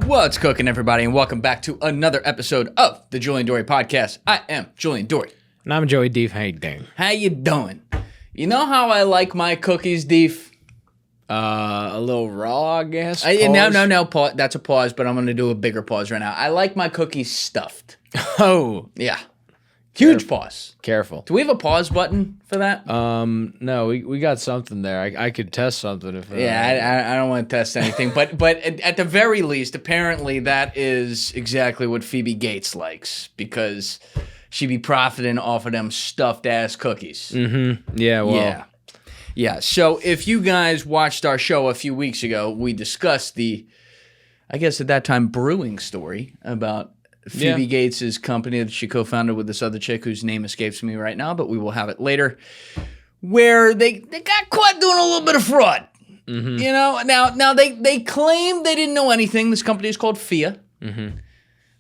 What's cooking, everybody, and welcome back to another episode of the Julian Dorey podcast. I am Julian Dorey. And I'm Joey Deef. How you doing? How you doing? You know how I like my cookies, Deef? A little raw, I guess. No. Pause. That's a pause, but I'm going to do a bigger pause right now. I like my cookies stuffed. Oh. Yeah. Huge pause. Careful. Do we have a pause button for that? No, we got something there. I could test something if. I don't want to test anything, but at the very least, apparently that is exactly what Phoebe Gates likes because she be profiting off of them stuffed ass cookies. Mm-hmm. Yeah. Well. Yeah. So if you guys watched our show a few weeks ago, we discussed the, I guess at that time, brewing story about Phoebe Gates' company that she co-founded with this other chick whose name escapes me right now, but we will have it later, where they got caught doing a little bit of fraud. Mm-hmm. You know, now they claim they didn't know anything. This company is called Plea. Mm-hmm.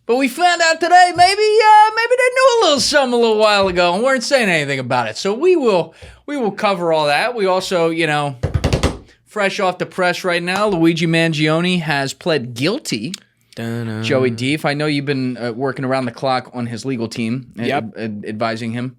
But we found out today maybe they knew a little something a little while ago and weren't saying anything about it. So we will cover all that. We also, fresh off the press right now, Luigi Mangione has pled guilty. Dun-dun. Joey Deef, I know you've been working around the clock on his legal team, advising him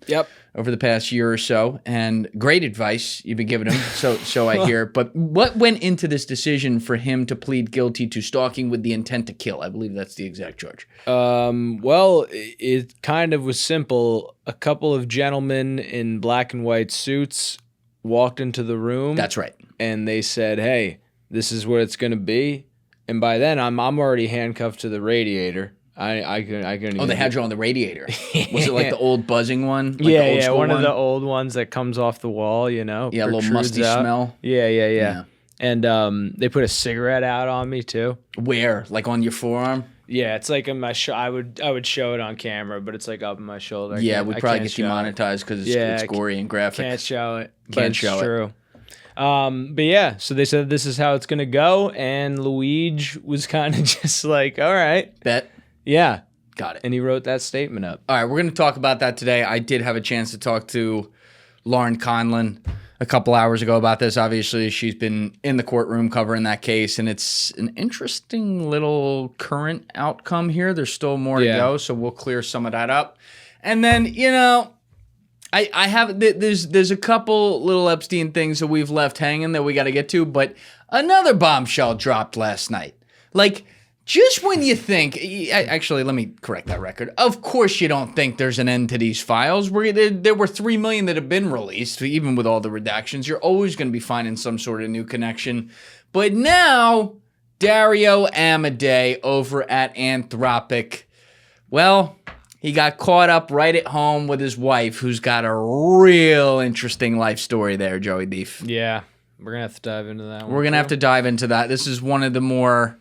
over the past year or so, and great advice you've been giving him, so I hear. But what went into this decision for him to plead guilty to stalking with the intent to kill? I believe that's the exact charge. Well, it kind of was simple. A couple of gentlemen in black and white suits walked into the room. That's right. And they said, hey, this is what it's going to be. And by then, I'm already handcuffed to the radiator. I couldn't. Oh, they had you on the radiator. Was it like the old buzzing one? Like yeah, one of the old ones that comes off the wall. Yeah, a little musty smell. Yeah. And they put a cigarette out on me too. Where? Like on your forearm? Yeah, it's like in my I would show it on camera, but it's like up in my shoulder. Yeah, we'd probably get demonetized because it's gory and graphic. Can't show it. Can't show it. True. But yeah, so they said this is how it's gonna go, and Luigi was kind of just like, all right. Bet. Yeah. Got it. And he wrote that statement up. All right, we're gonna talk about that today. I did have a chance to talk to Lauren Conlin a couple hours ago about this. Obviously, she's been in the courtroom covering that case, and it's an interesting little current outcome here. There's still more to go, so we'll clear some of that up. And then, I have there's a couple little Epstein things that we've left hanging that we got to get to, but another bombshell dropped last night. Like, just when you think, actually, let me correct that record. Of course, you don't think there's an end to these files. There were 3 million that have been released, even with all the redactions. You're always going to be finding some sort of new connection. But now, Dario Amodei over at Anthropic, well, he got caught up right at home with his wife, who's got a real interesting life story there, Joey Deef. Yeah, we're going to have to dive into that one. We're going to have to dive into that. This is one of the more,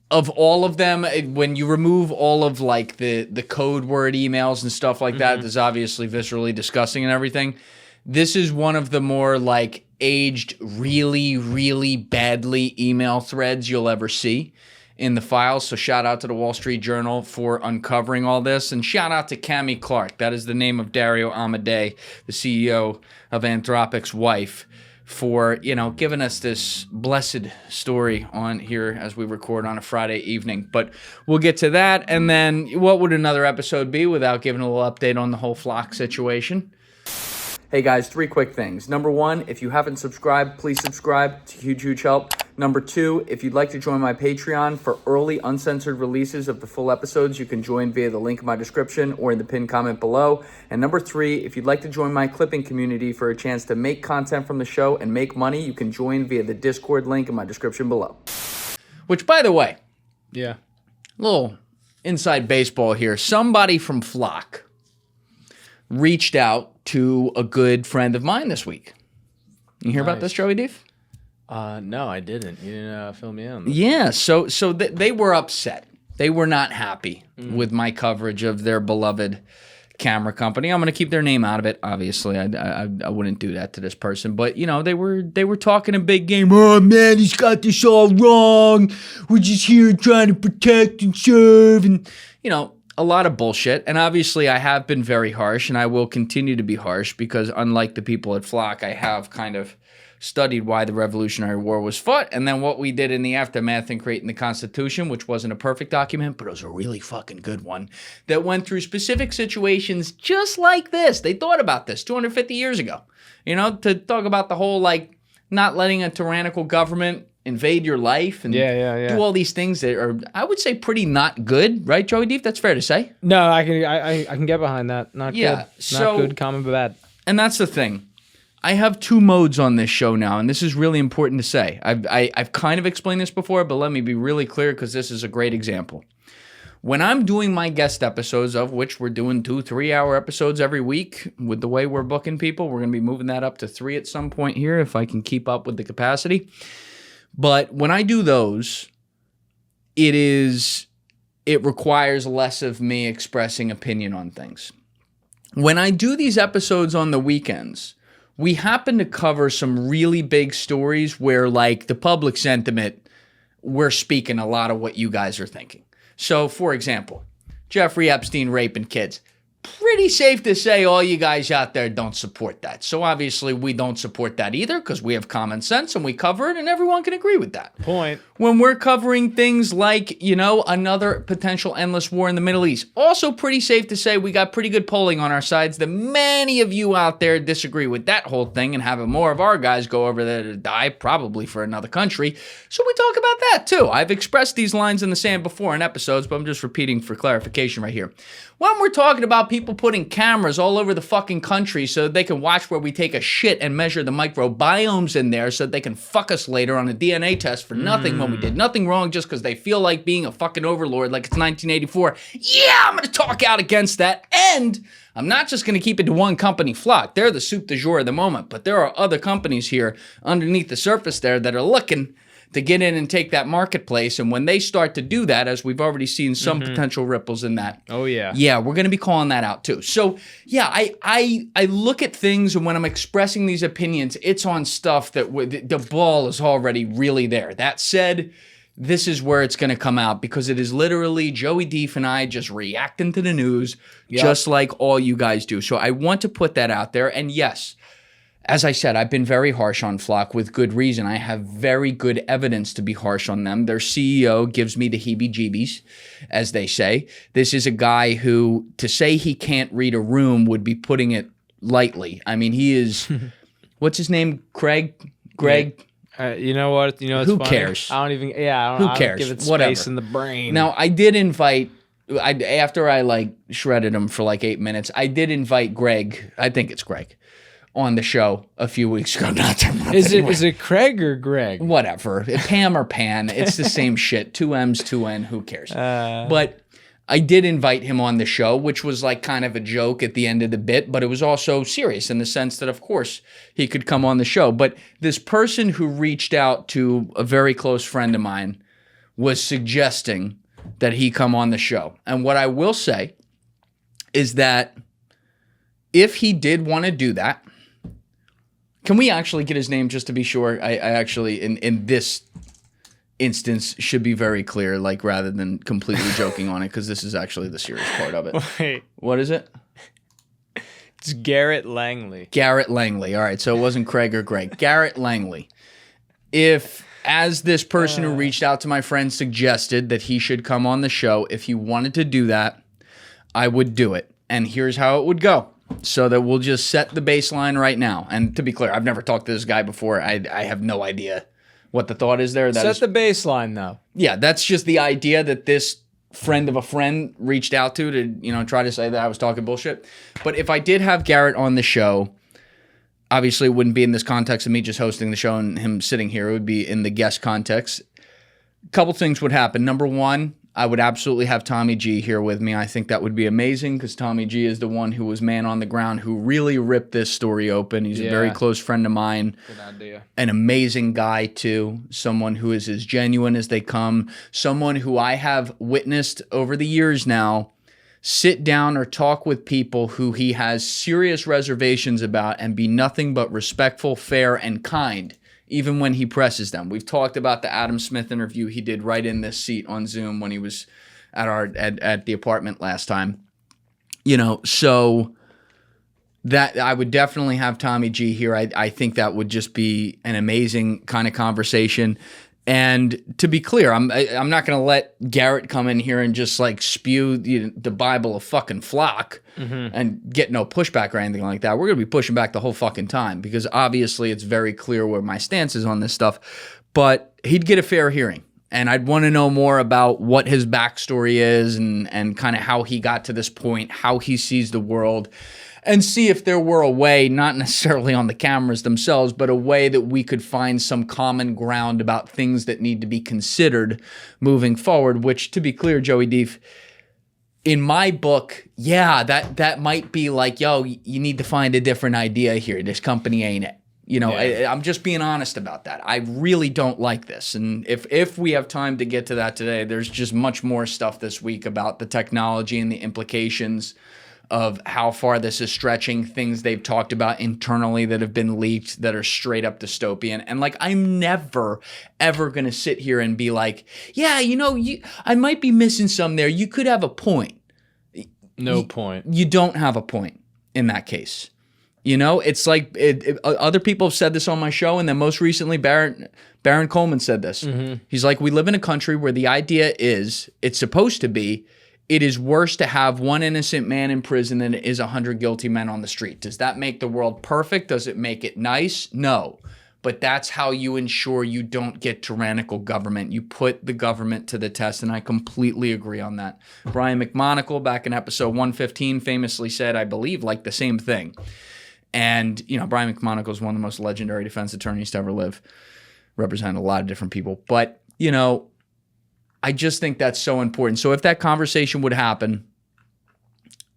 of all of them, when you remove all of like the code word emails and stuff like that, that's obviously viscerally disgusting and everything. This is one of the more like aged really, really badly email threads you'll ever see in the files. So shout out to the Wall Street Journal for uncovering all this, and shout out to Cami Clark. That is the name of Dario Amodei, the CEO of Anthropic's wife, for giving us this blessed story on here as we record on a Friday evening. But we'll get to that, and then what would another episode be without giving a little update on the whole Flock situation? Hey guys, 3 quick things. Number 1, if you haven't subscribed, please subscribe. It's a huge, huge help. Number 2, if you'd like to join my Patreon for early uncensored releases of the full episodes, you can join via the link in my description or in the pinned comment below. And number 3, if you'd like to join my clipping community for a chance to make content from the show and make money, you can join via the Discord link in my description below. Which, by the way, a little inside baseball here. Somebody from Flock reached out to a good friend of mine this week. You hear about this, Joey Deef? No, I didn't. You didn't fill me in. Yeah, so they were upset. They were not happy with my coverage of their beloved camera company. I'm going to keep their name out of it. Obviously, I wouldn't do that to this person. But they were talking a big game. Oh man, he's got this all wrong. We're just here trying to protect and serve, and a lot of bullshit. And obviously, I have been very harsh, and I will continue to be harsh because unlike the people at Flock, I have kind of studied why the Revolutionary War was fought, and then what we did in the aftermath in creating the Constitution, which wasn't a perfect document, but it was a really fucking good one that went through specific situations just like this. They thought about this 250 years ago, to talk about the whole, like, not letting a tyrannical government invade your life and do all these things that are, I would say, pretty not good, right, Joey Deef? That's fair to say. No, I can get behind that. Not good. Not good, common, but bad. And that's the thing. I have two modes on this show now, and this is really important to say. I've kind of explained this before, but let me be really clear because this is a great example. When I'm doing my guest episodes, of which we're doing 2-3 hour episodes every week with the way we're booking people, we're going to be moving that up to 3 at some point here if I can keep up with the capacity. But when I do those, it requires less of me expressing opinion on things. When I do these episodes on the weekends, we happen to cover some really big stories where, like, the public sentiment, we're speaking a lot of what you guys are thinking. So, for example, Jeffrey Epstein raping kids. Pretty safe to say all you guys out there don't support that. So obviously we don't support that either because we have common sense and we cover it and everyone can agree with that. Point. When we're covering things like, another potential endless war in the Middle East, also pretty safe to say we got pretty good polling on our sides that many of you out there disagree with that whole thing and having more of our guys go over there to die, probably for another country. So we talk about that too. I've expressed these lines in the sand before in episodes, but I'm just repeating for clarification right here. When we're talking about people putting cameras all over the fucking country so that they can watch where we take a shit and measure the microbiomes in there so that they can fuck us later on a DNA test for nothing when we did nothing wrong just because they feel like being a fucking overlord like it's 1984. Yeah, I'm going to talk out against that. And I'm not just going to keep it to one company flock. They're the soup du jour at the moment. But there are other companies here underneath the surface there that are looking to get in and take that marketplace. And when they start to do that, as we've already seen some potential ripples in that. Oh, yeah. Yeah, we're going to be calling that out too. So, yeah, I look at things, and when I'm expressing these opinions, it's on stuff that the ball is already really there. That said, this is where it's going to come out because it is literally Joey Deef and I just reacting to the news just like all you guys do. So I want to put that out there. And yes, as I said, I've been very harsh on Flock with good reason. I have very good evidence to be harsh on them. Their CEO gives me the heebie-jeebies, as they say. This is a guy who, to say he can't read a room would be putting it lightly. I mean, he is, what's his name? Greg? You know what? Who funny? Cares? I don't even, Who cares? Give it space Whatever. in the brain. Now, I did invite, after I shredded him for 8 minutes, I did invite Greg, I think it's Greg, on the show a few weeks ago. Is it Craig or Greg? Whatever. Pam or Pan. It's the same shit. 2 M's, 2 N. Who cares? But I did invite him on the show, which was kind of a joke at the end of the bit, but it was also serious in the sense that, of course, he could come on the show. But this person who reached out to a very close friend of mine was suggesting that he come on the show. And what I will say is that if he did want to do that, can we actually get his name just to be sure? I actually, in this instance, should be very clear, rather than completely joking on it, because this is actually the serious part of it. Wait. What is it? It's Garrett Langley. Garrett Langley. All right, so it wasn't Craig or Greg. Garrett Langley. If, as this person who reached out to my friend suggested that he should come on the show, if he wanted to do that, I would do it. And here's how it would go. So that we'll just set the baseline right now. And to be clear, I've never talked to this guy before. I have no idea what the thought is there. Set the baseline, though. Yeah, that's just the idea that this friend of a friend reached out to try to say that I was talking bullshit. But if I did have Garrett on the show, obviously it wouldn't be in this context of me just hosting the show and him sitting here. It would be in the guest context. A couple things would happen. Number one, I would absolutely have Tommy G here with me. I think that would be amazing because Tommy G is the one who was man on the ground who really ripped this story open. He's a very close friend of mine. Good idea. An amazing guy, too. Someone who is as genuine as they come. Someone who I have witnessed over the years now sit down or talk with people who he has serious reservations about and be nothing but respectful, fair, and kind, even when he presses them. We've talked about the Adam Smith interview he did right in this seat on Zoom when he was at the apartment last time. So that I would definitely have Tommy G here. I think that would just be an amazing kind of conversation. And to be clear, I'm not going to let Garrett come in here and just like spew the Bible of fucking flock and get no pushback or anything like that. We're going to be pushing back the whole fucking time because obviously it's very clear where my stance is on this stuff. But he'd get a fair hearing. And I'd want to know more about what his backstory is and kind of how he got to this point, how he sees the world, and see if there were a way, not necessarily on the cameras themselves, but a way that we could find some common ground about things that need to be considered moving forward, which, to be clear, Joey Deef, in my book, yeah, that might be like, yo, you need to find a different idea here. This company ain't it. You know, I'm just being honest about that. I really don't like this. And if we have time to get to that today, there's just much more stuff this week about the technology and the implications of how far this is stretching, things they've talked about internally that have been leaked that are straight up dystopian. And like, I'm never, ever going to sit here and be like, yeah, you know, I might be missing some there. You could have a point. No point. You don't have a point in that case. You know, it's like other people have said this on my show, and then most recently Baron Coleman said this. He's like, we live in a country where the idea is, it's supposed to be, it is worse to have one innocent man in prison than it is 100 guilty men on the street. Does that make the world perfect? Does it make it nice? No. But that's how you ensure you don't get tyrannical government. You put the government to the test, and I completely agree on that. Brian McMonagle, back in episode 115, famously said, I believe, like the same thing. And, you know, Brian McMonagle is one of the most legendary defense attorneys to ever live, represented a lot of different people. But, you know, I just think that's so important. So if that conversation would happen,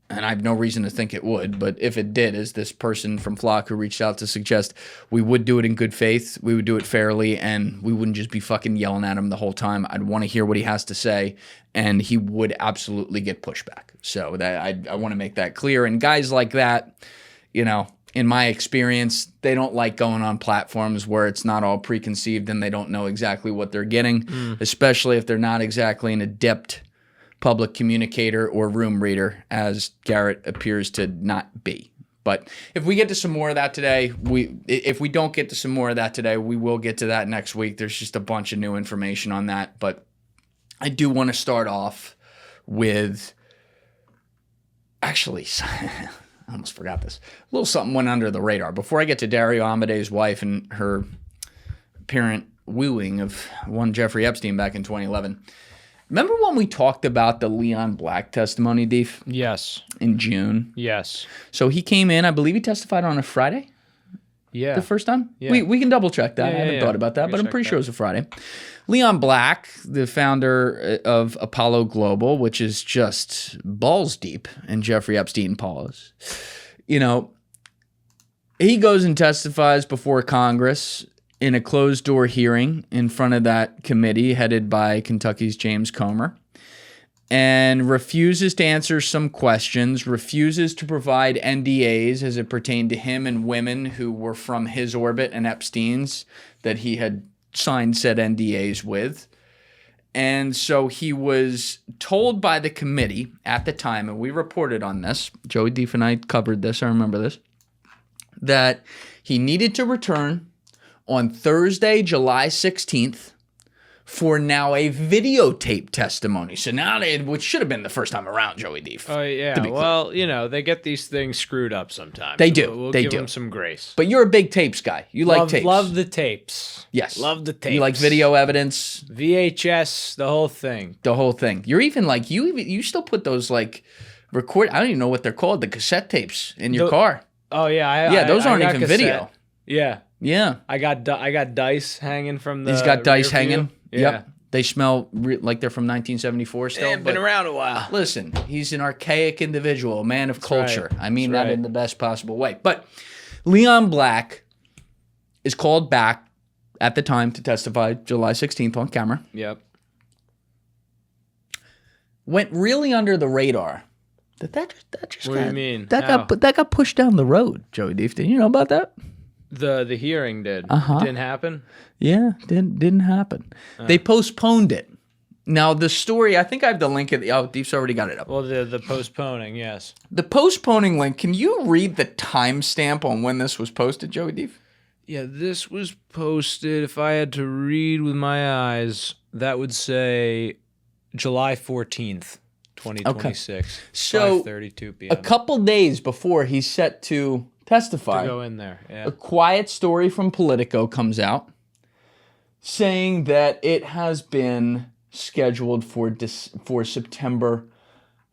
and I have no reason to think it would, but if it did, as this person from Flock who reached out to suggest, we would do it in good faith, we would do it fairly, and we wouldn't just be fucking yelling at him the whole time. I'd want to hear what he has to say, and he would absolutely get pushback. So that I want to make that clear. And guys like that, you know, in my experience, they don't like going on platforms where it's not all preconceived and they don't know exactly what they're getting, especially if they're not exactly an adept public communicator or room reader, as Garrett appears to not be. But if we get to some more of that today, if we don't get to some more of that today, we will get to that next week. There's just a bunch of new information on that. But I do want to start off with, actually, I almost forgot this. A little something went under the radar. Before I get to Dario, Amodei's wife, and her apparent wooing of one Jeffrey Epstein back in 2011. Remember when we talked about the Leon Black testimony, Deef? Yes. In June? Yes. So he came in, I believe he testified on a Friday? Yeah. The first time? Yeah. We can double check that. I haven't thought about that, but I'm pretty sure it was a Friday. Leon Black, the founder of Apollo Global, which is just balls deep in Jeffrey Epstein paws. You know, he goes and testifies before Congress in a closed-door hearing in front of that committee headed by Kentucky's James Comer, and refuses to answer some questions, refuses to provide NDAs as it pertained to him and women who were from his orbit and Epstein's that he had signed said NDAs with. And so he was told by the committee at the time, and we reported on this, Joey Deef and I covered this, I remember this, that he needed to return on Thursday, July 16th, for now a videotape testimony. So now, which should have been the first time around, Joey Deef. Oh, yeah. Well, you know, they get these things screwed up sometimes. They do. We'll they give do. them some grace. But you're a big tapes guy. You like tapes. Love the tapes. Yes. Love the tapes. You like video evidence. VHS, the whole thing. The whole thing. You're even like, you still put those like record, I don't even know what they're called, the cassette tapes in your car. Oh, yeah. Those aren't even video. Yeah. Yeah. I got dice hanging from the He's got dice hanging. Yeah. Yep. They smell like they're from 1974 still. They've been around a while. Listen, he's an archaic individual, a man of culture. Right. I mean that in the best possible way. But Leon Black is called back at the time to testify July 16th on camera. Yep. Went really under the radar. That just what do you mean? That got pushed down the road, Joey Deef. Did you know about that? The hearing did. Uh-huh. Didn't happen? Yeah, didn't happen. They postponed it Now, the story, I think I have the link at the... Oh, Deef's already got it up. Well, the postponing, yes. The postponing link, can you read the timestamp on when this was posted, Joey Deef? Yeah, this was posted, if I had to read with my eyes, that would say July 14th, 2026. Okay. So, 5:32 p.m. A couple days before he's set to testify, to go in there, yeah. A quiet story from Politico comes out saying that it has been scheduled for September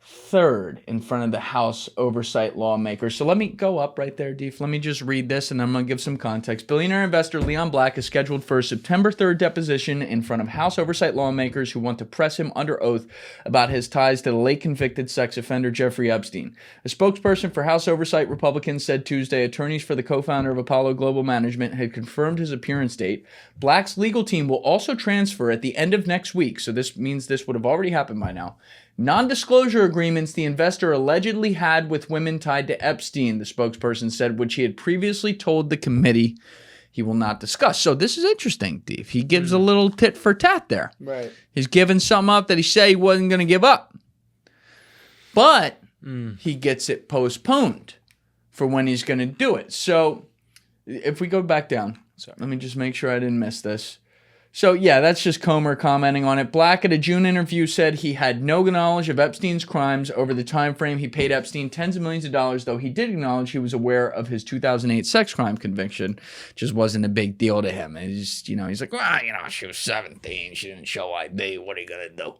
3rd in front of the House Oversight lawmakers. So let me go up right there, Deef. Let me just read this, and then I'm going to give some context. Billionaire investor Leon Black is scheduled for a September 3rd deposition in front of House Oversight lawmakers who want to press him under oath about his ties to the late convicted sex offender Jeffrey Epstein. A spokesperson for House Oversight Republicans said Tuesday attorneys for the co-founder of Apollo Global Management had confirmed his appearance date. Black's legal team will also transfer at the end of next week, so this means this would have already happened by now. Non-disclosure agreements the investor allegedly had with women tied to Epstein, the spokesperson said, which he had previously told the committee he will not discuss. So this is interesting, Deef. He gives a little tit for tat there. Right. He's giving something up that he said he wasn't going to give up. But he gets it postponed for when he's going to do it. So if we go back down, let me just make sure I didn't miss this. So, yeah, that's just Comer commenting on it. Black at a June interview said he had no knowledge of Epstein's crimes over the time frame he paid Epstein tens of millions of dollars, though he did acknowledge he was aware of his 2008 sex crime conviction. Just wasn't a big deal to him. And he's like, well, she was 17. She didn't show ID. What are you going to do?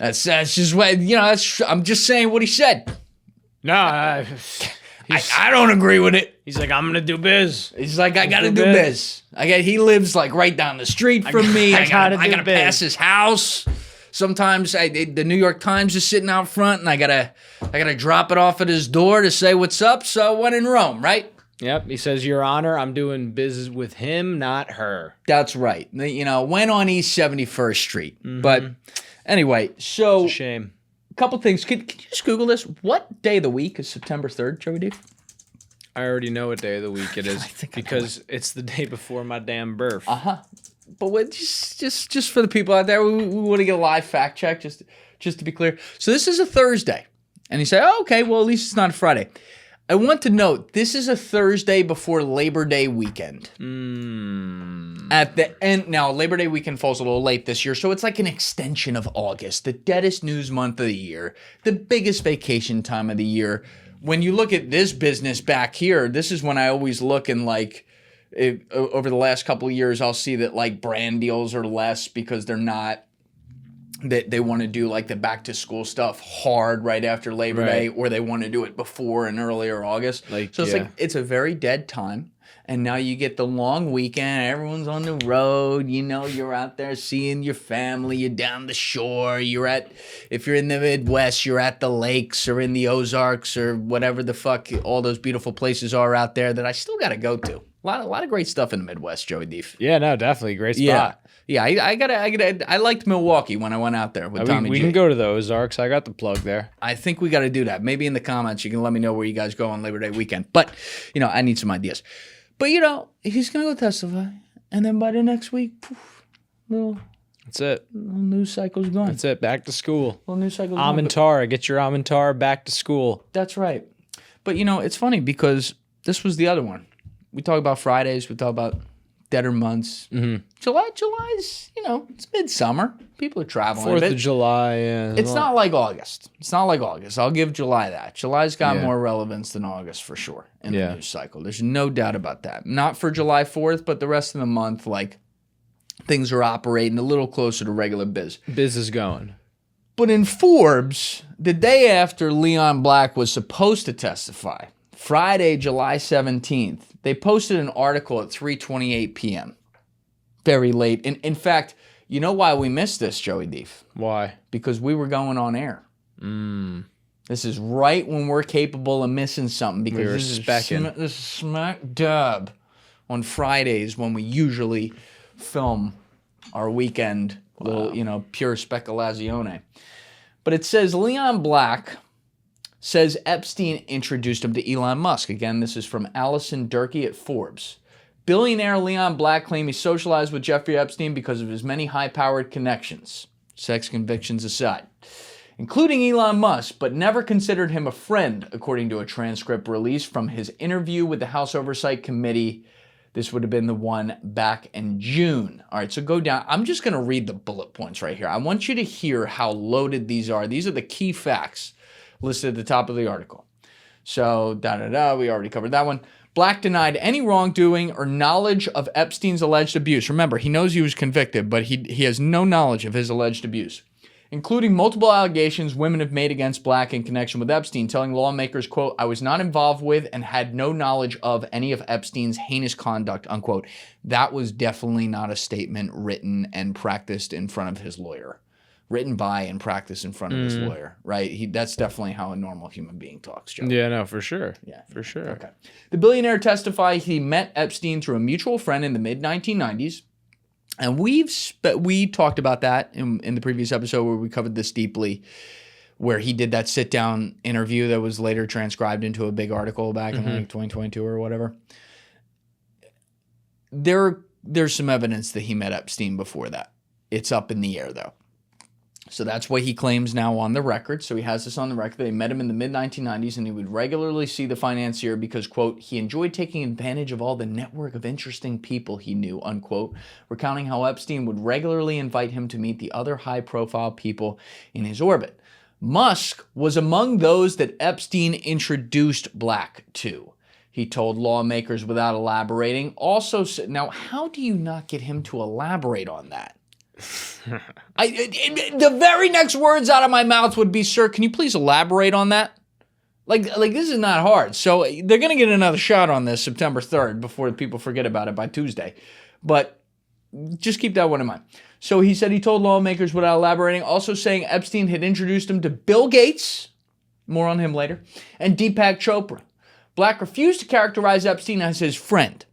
That's just what, I'm just saying what he said. No, I don't agree with it. He's like, I'm going to do biz. He's like, I got to do biz. He lives like right down the street from me. I got to pass his house. Sometimes the New York Times is sitting out front and I got to drop it off at his door to say what's up. So when in Rome, right? Yep. He says, Your Honor, I'm doing business with him, not her. That's right. Went on East 71st Street. Mm-hmm. But anyway, so. It's a shame. Couple things. Can you just Google this? What day of the week is September 3rd, Joey Deef? I already know what day of the week it is because it's the day before my damn birth. But just for the people out there, we want to get a live fact check just to be clear. So this is a Thursday. And you say, oh, okay, well, at least it's not a Friday. I want to note, this is a Thursday before Labor Day weekend. At the end, now Labor Day weekend falls a little late this year, so it's like an extension of August, the deadest news month of the year, the biggest vacation time of the year. When you look at this business back here, this is when I always look and over the last couple of years, I'll see that like brand deals are less because they're not. They want to do like the back to school stuff hard right after Labor Day, or they want to do it before in earlier August. So it's it's a very dead time. And now you get the long weekend. Everyone's on the road. You're out there seeing your family. You're down the shore. If you're in the Midwest, you're at the lakes or in the Ozarks or whatever the fuck all those beautiful places are out there that I still got to go to. A lot of great stuff in the Midwest, Joey Deef. Yeah, no, definitely great spot. Yeah, I liked Milwaukee when I went out there with Tommy G. We can go to the Ozarks. I got the plug there. I think we got to do that. Maybe in the comments you can let me know where you guys go on Labor Day weekend. But, I need some ideas. But, he's going to go testify. And then by the next week, that's it. Little news cycle's gone. That's it. Back to school. Little news cycle's gone. Amantara. Get your Amantara back to school. That's right. But, it's funny because this was the other one. We talk about Fridays. We talk about deader months. Mm-hmm. July's, it's midsummer. People are traveling 4th of July, yeah. It's not like August. I'll give July that. July's got more relevance than August for sure in the news cycle. There's no doubt about that. Not for July 4th, but the rest of the month, things are operating a little closer to regular biz. Biz is going. But in Forbes, the day after Leon Black was supposed to testify, Friday, July 17th, they posted an article at 3:28 p.m. Very late. And in fact, you know why we missed this, Joey Deef? Why? Because we were going on air. This is right when we're capable of missing something. Because this is smack dab on Fridays when we usually film our weekend little, pure speculazione. But it says Leon Black says Epstein introduced him to Elon Musk. Again, this is from Allison Durkee at Forbes. Billionaire Leon Black claimed he socialized with Jeffrey Epstein because of his many high-powered connections. sex convictions aside, including Elon Musk, but never considered him a friend, according to a transcript released from his interview with the House Oversight Committee. This would have been the one back in June. All right, so go down. I'm just going to read the bullet points right here. I want you to hear how loaded these are. These are the key facts listed at the top of the article. So, we already covered that one. Black denied any wrongdoing or knowledge of Epstein's alleged abuse. Remember, he knows he was convicted, but he has no knowledge of his alleged abuse, including multiple allegations women have made against Black in connection with Epstein, telling lawmakers, quote, I was not involved with and had no knowledge of any of Epstein's heinous conduct, unquote. That was definitely not a statement written and practiced in front of his lawyer. Written by and practiced in front of his lawyer, right? That's definitely how a normal human being talks, Joe. Yeah, no, for sure. Yeah, for sure. Okay. The billionaire testified he met Epstein through a mutual friend in the mid-1990s. And we talked about that in the previous episode where we covered this deeply, where he did that sit-down interview that was later transcribed into a big article back in like 2022 or whatever. There's some evidence that he met Epstein before that. It's up in the air, though. So that's what he claims now on the record. So he has this on the record. They met him in the mid-1990s, and he would regularly see the financier because, quote, he enjoyed taking advantage of all the network of interesting people he knew, unquote, recounting how Epstein would regularly invite him to meet the other high-profile people in his orbit. Musk was among those that Epstein introduced Black to, he told lawmakers without elaborating. Also, now, how do you not get him to elaborate on that? The very next words out of my mouth would be, sir, can you please elaborate on that? Like this is not hard. So they're going to get another shot on this September 3rd before people forget about it by Tuesday. But just keep that one in mind. So he said he told lawmakers without elaborating, also saying Epstein had introduced him to Bill Gates, more on him later, and Deepak Chopra. Black refused to characterize Epstein as his friend.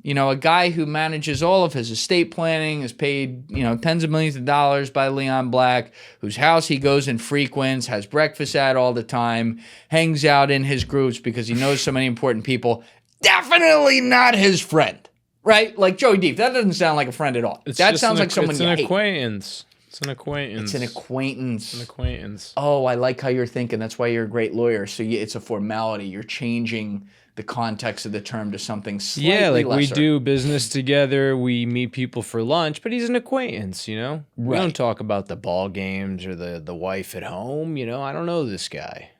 You know, a guy who manages all of his estate planning, is paid, tens of millions of dollars by Leon Black, whose house he goes and frequents, has breakfast at all the time, hangs out in his groups because he knows so many important people. Definitely not his friend, right? Like Joey Deef, that doesn't sound like a friend at all. That sounds like someone you hate. It's an acquaintance. It's an acquaintance. It's an acquaintance. An acquaintance. Oh, I like how you're thinking. That's why you're a great lawyer. So it's a formality. You're changing the context of the term to something slightly lesser. Yeah, like we do business together, we meet people for lunch, but he's an acquaintance, Right. We don't talk about the ball games or the wife at home, I don't know this guy.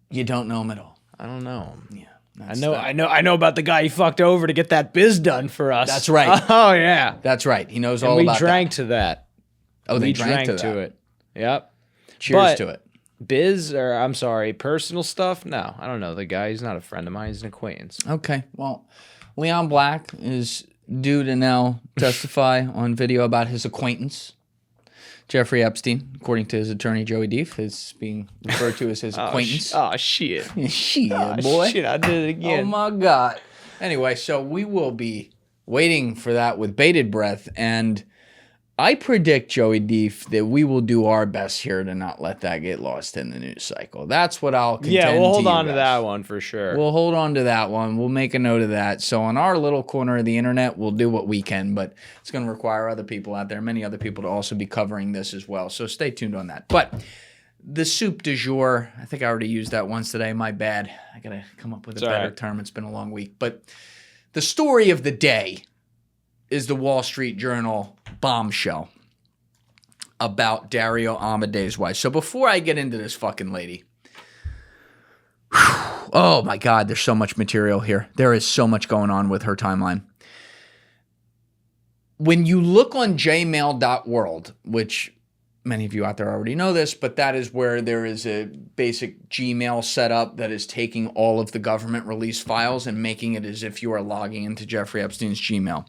You don't know him at all. I don't know him. Yeah. I know about the guy he fucked over to get that biz done for us. That's right. Oh yeah. That's right. He knows all about that. We drank to that. Oh, they drank to it. Yep. Cheers to it. Personal stuff? No, I don't know the guy. He's not a friend of mine. He's an acquaintance. Okay, well, Leon Black is due to now testify on video about his acquaintance, Jeffrey Epstein, according to his attorney, Joey Deef, is being referred to as his acquaintance. Oh, shit. Shit, boy. Shit, I did it again. Oh, my God. Anyway, so we will be waiting for that with bated breath, and I predict, Joey Deef, that we will do our best here to not let that get lost in the news cycle. That's what I'll contend. Yeah, we'll hold on to that one for sure. We'll hold on to that one. We'll make a note of that. So on our little corner of the internet, we'll do what we can, but it's going to require other people out there, many other people, to also be covering this as well. So stay tuned on that. But the soup du jour, I think I already used that once today. My bad. I got to come up with a better term. It's been a long week. But the story of the day is the Wall Street Journal bombshell about Dario Amodei's wife. So before I get into this fucking lady, oh my God, there's so much material here. There is so much going on with her timeline. When you look on jmail.world, which many of you out there already know this, but that is where there is a basic Gmail setup that is taking all of the government release files and making it as if you are logging into Jeffrey Epstein's Gmail.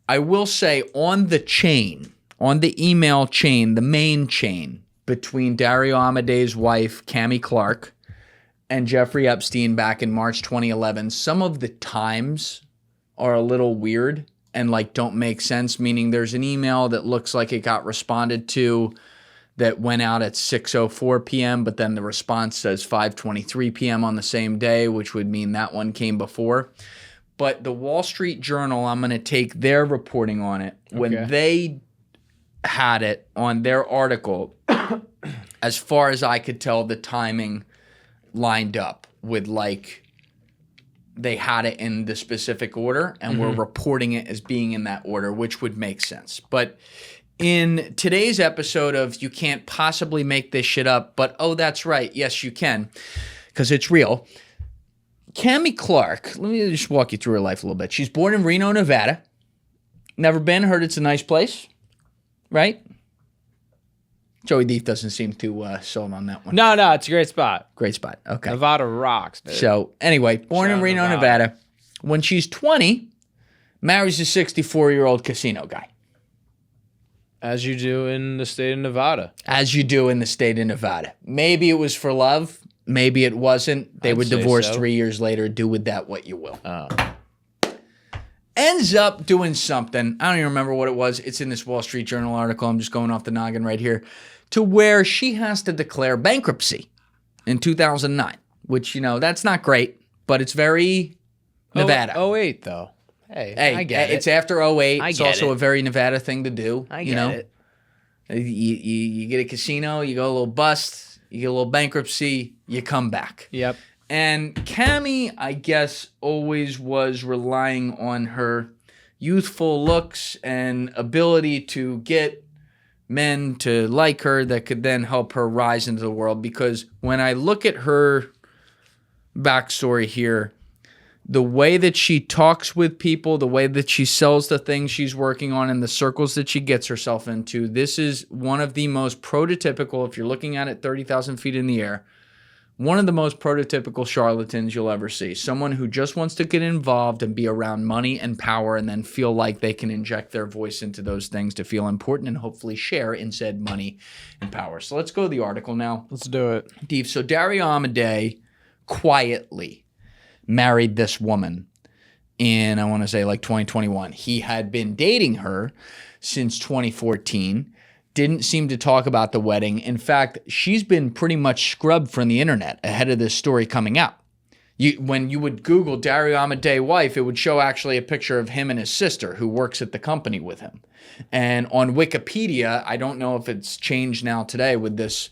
I will say on the chain, on the email chain, the main chain between Dario Amodei's wife, Cami Clark, and Jeffrey Epstein back in March 2011, some of the times are a little weird and don't make sense, meaning there's an email that looks like it got responded to that went out at 6:04 p.m., but then the response says 5:23 p.m. on the same day, which would mean that one came before. But the Wall Street Journal, I'm going to take their reporting on it. When they had it on their article. As far as I could tell, the timing lined up with like they had it in the specific order and were reporting it as being in that order, which would make sense. But in today's episode of You Can't Possibly Make This Shit Up, but oh, that's right. Yes, you can, because it's real. Cami Clark, let me just walk you through her life a little bit. She's born in Reno, Nevada. Never been, heard it's a nice place, right? Joey Deef doesn't seem too sold on that one. No, it's a great spot. Great spot. Okay. Nevada rocks, dude. So anyway, born in Reno, Nevada. When she's 20, marries a 64-year-old casino guy. As you do in the state of Nevada. As you do in the state of Nevada. Maybe it was for love. Maybe it wasn't. They were divorced 3 years later. Do with that what you will. Ends up doing something. I don't even remember what it was. It's in this Wall Street Journal article. I'm just going off the noggin right here. To where she has to declare bankruptcy in 2009. Which, you know, that's not great. But it's very Nevada. 08, though. Hey, I get it. It's after 08. It's also it. A very Nevada thing to do. I get it. You get a casino, you go a little bust, you get a little bankruptcy, you come back. Yep. And Cami, I guess, always was relying on her youthful looks and ability to get men to like her that could then help her rise into the world. Because when I look at her backstory here, the way that she talks with people, the way that she sells the things she's working on, and the circles that she gets herself into, this is one of the most prototypical, if you're looking at it 30,000 feet in the air, one of the most prototypical charlatans you'll ever see. Someone who just wants to get involved and be around money and power and then feel like they can inject their voice into those things to feel important and hopefully share in said money and power. So let's go to the article now. Let's do it. Deef. So Dario Amodei quietly married this woman in, I want to say, like 2021. He had been dating her since 2014. Didn't seem to talk about the wedding. In fact, she's been pretty much scrubbed from the internet ahead of this story coming out. When you would Google Dario Amodei wife, it would show actually a picture of him and his sister who works at the company with him. And on Wikipedia, I don't know if it's changed now today with this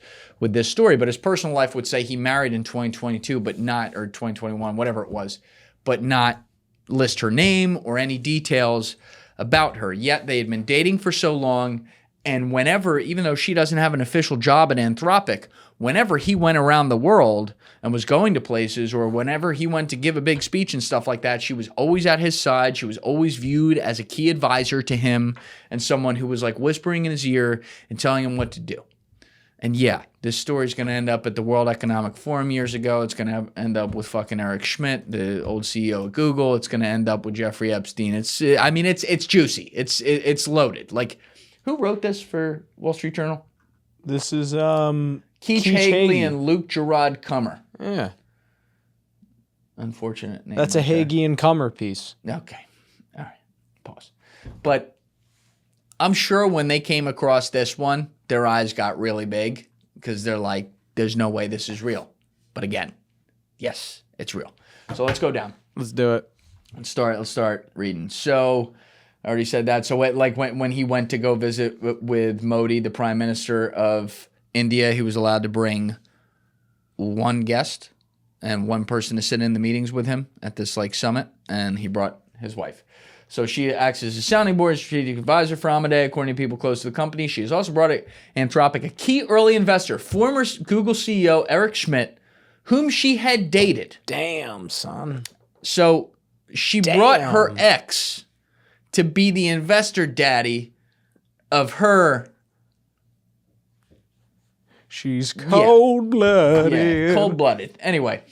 story, but his personal life would say he married in 2022, but not, or 2021, whatever it was, but not list her name or any details about her. Yet they had been dating for so long. And whenever, even though she doesn't have an official job at Anthropic, whenever he went around the world and was going to places, or whenever he went to give a big speech and stuff like that, she was always at his side. She was always viewed as a key advisor to him and someone who was like whispering in his ear and telling him what to do. And yeah, this story is going to end up at the World Economic Forum years ago. It's going to end up with fucking Eric Schmidt, the old CEO of Google. It's going to end up with Jeffrey Epstein. It's juicy. It's loaded. Like, who wrote this for Wall Street Journal? This is Keith Hagley and Luke Gerard Kummer. Yeah. Unfortunate name. That's a Hagee and Kummer piece. Okay. All right. Pause. But I'm sure when they came across this one, their eyes got really big because they're like, there's no way this is real. But again, yes, it's real. So let's go down. Let's do it. Let's start reading. So I already said that. So when he went to go visit with Modi, the Prime Minister of India, he was allowed to bring one guest and one person to sit in the meetings with him at this like summit, and he brought his wife. So she acts as a sounding board, strategic advisor for Amodei, according to people close to the company. She has also brought Anthropic a key early investor, former Google CEO Eric Schmidt, whom she had dated. Damn, son. So she brought her ex to be the investor daddy of her. She's cold-blooded. Yeah, cold-blooded. Anyway,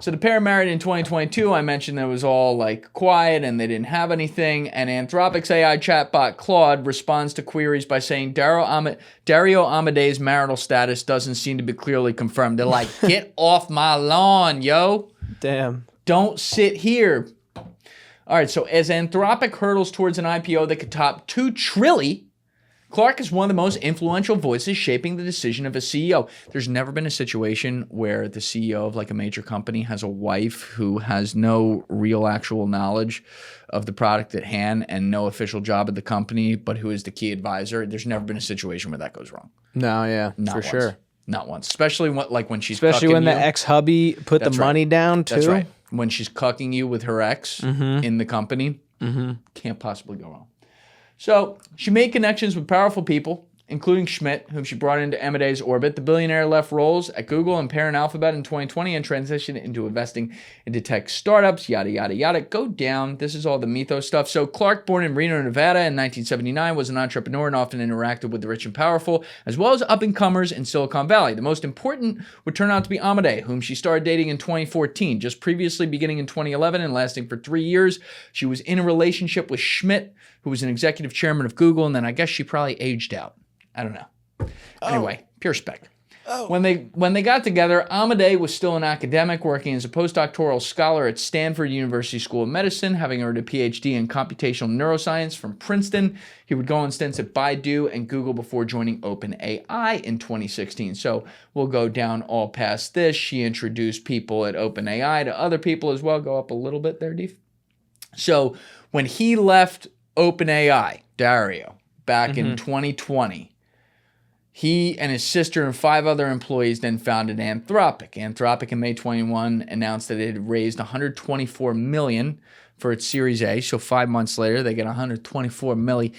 so the pair married in 2022. I mentioned it was all like quiet and they didn't have anything. And Anthropic's AI chatbot Claude responds to queries by saying Dario Amodei's marital status doesn't seem to be clearly confirmed. They're like, get off my lawn, yo. Damn. Don't sit here. All right, so as Anthropic hurdles towards an IPO that could top $2 trillion, Clark is one of the most influential voices shaping the decision of a CEO. There's never been a situation where the CEO of like a major company has a wife who has no real actual knowledge of the product at hand and no official job at the company, but who is the key advisor. There's never been a situation where that goes wrong. No, yeah, Not for once. sure. Not once. Especially when she's Especially cucking when the you. ex-hubby put the money down, too. That's right. When she's cucking you with her ex in the company, can't possibly go wrong. So she made connections with powerful people, including Schmidt, whom she brought into Amodei's orbit. The billionaire left roles at Google and Parent Alphabet in 2020 and transitioned into investing into tech startups, yada, yada, yada. Go down. This is all the mythos stuff. So Clark, born in Reno, Nevada in 1979, was an entrepreneur and often interacted with the rich and powerful, as well as up-and-comers in Silicon Valley. The most important would turn out to be Amodei, whom she started dating in 2014, just previously beginning in 2011 and lasting for 3 years. She was in a relationship with Schmidt, who was an executive chairman of Google, and then I guess she probably aged out. I don't know. Anyway, pure spec. When they got together, Amodei was still an academic working as a postdoctoral scholar at Stanford University School of Medicine, having earned a PhD in computational neuroscience from Princeton. He would go on stints at Baidu and Google before joining OpenAI in 2016. So we'll go down all past this. She introduced people at OpenAI to other people as well. Go up a little bit there, Deef. So when he left OpenAI, Dario, back in 2020, he and his sister and 5 other employees then founded Anthropic. Anthropic in May 21 announced that it had raised $124 million for its Series A. So 5 months later, they get $124 million.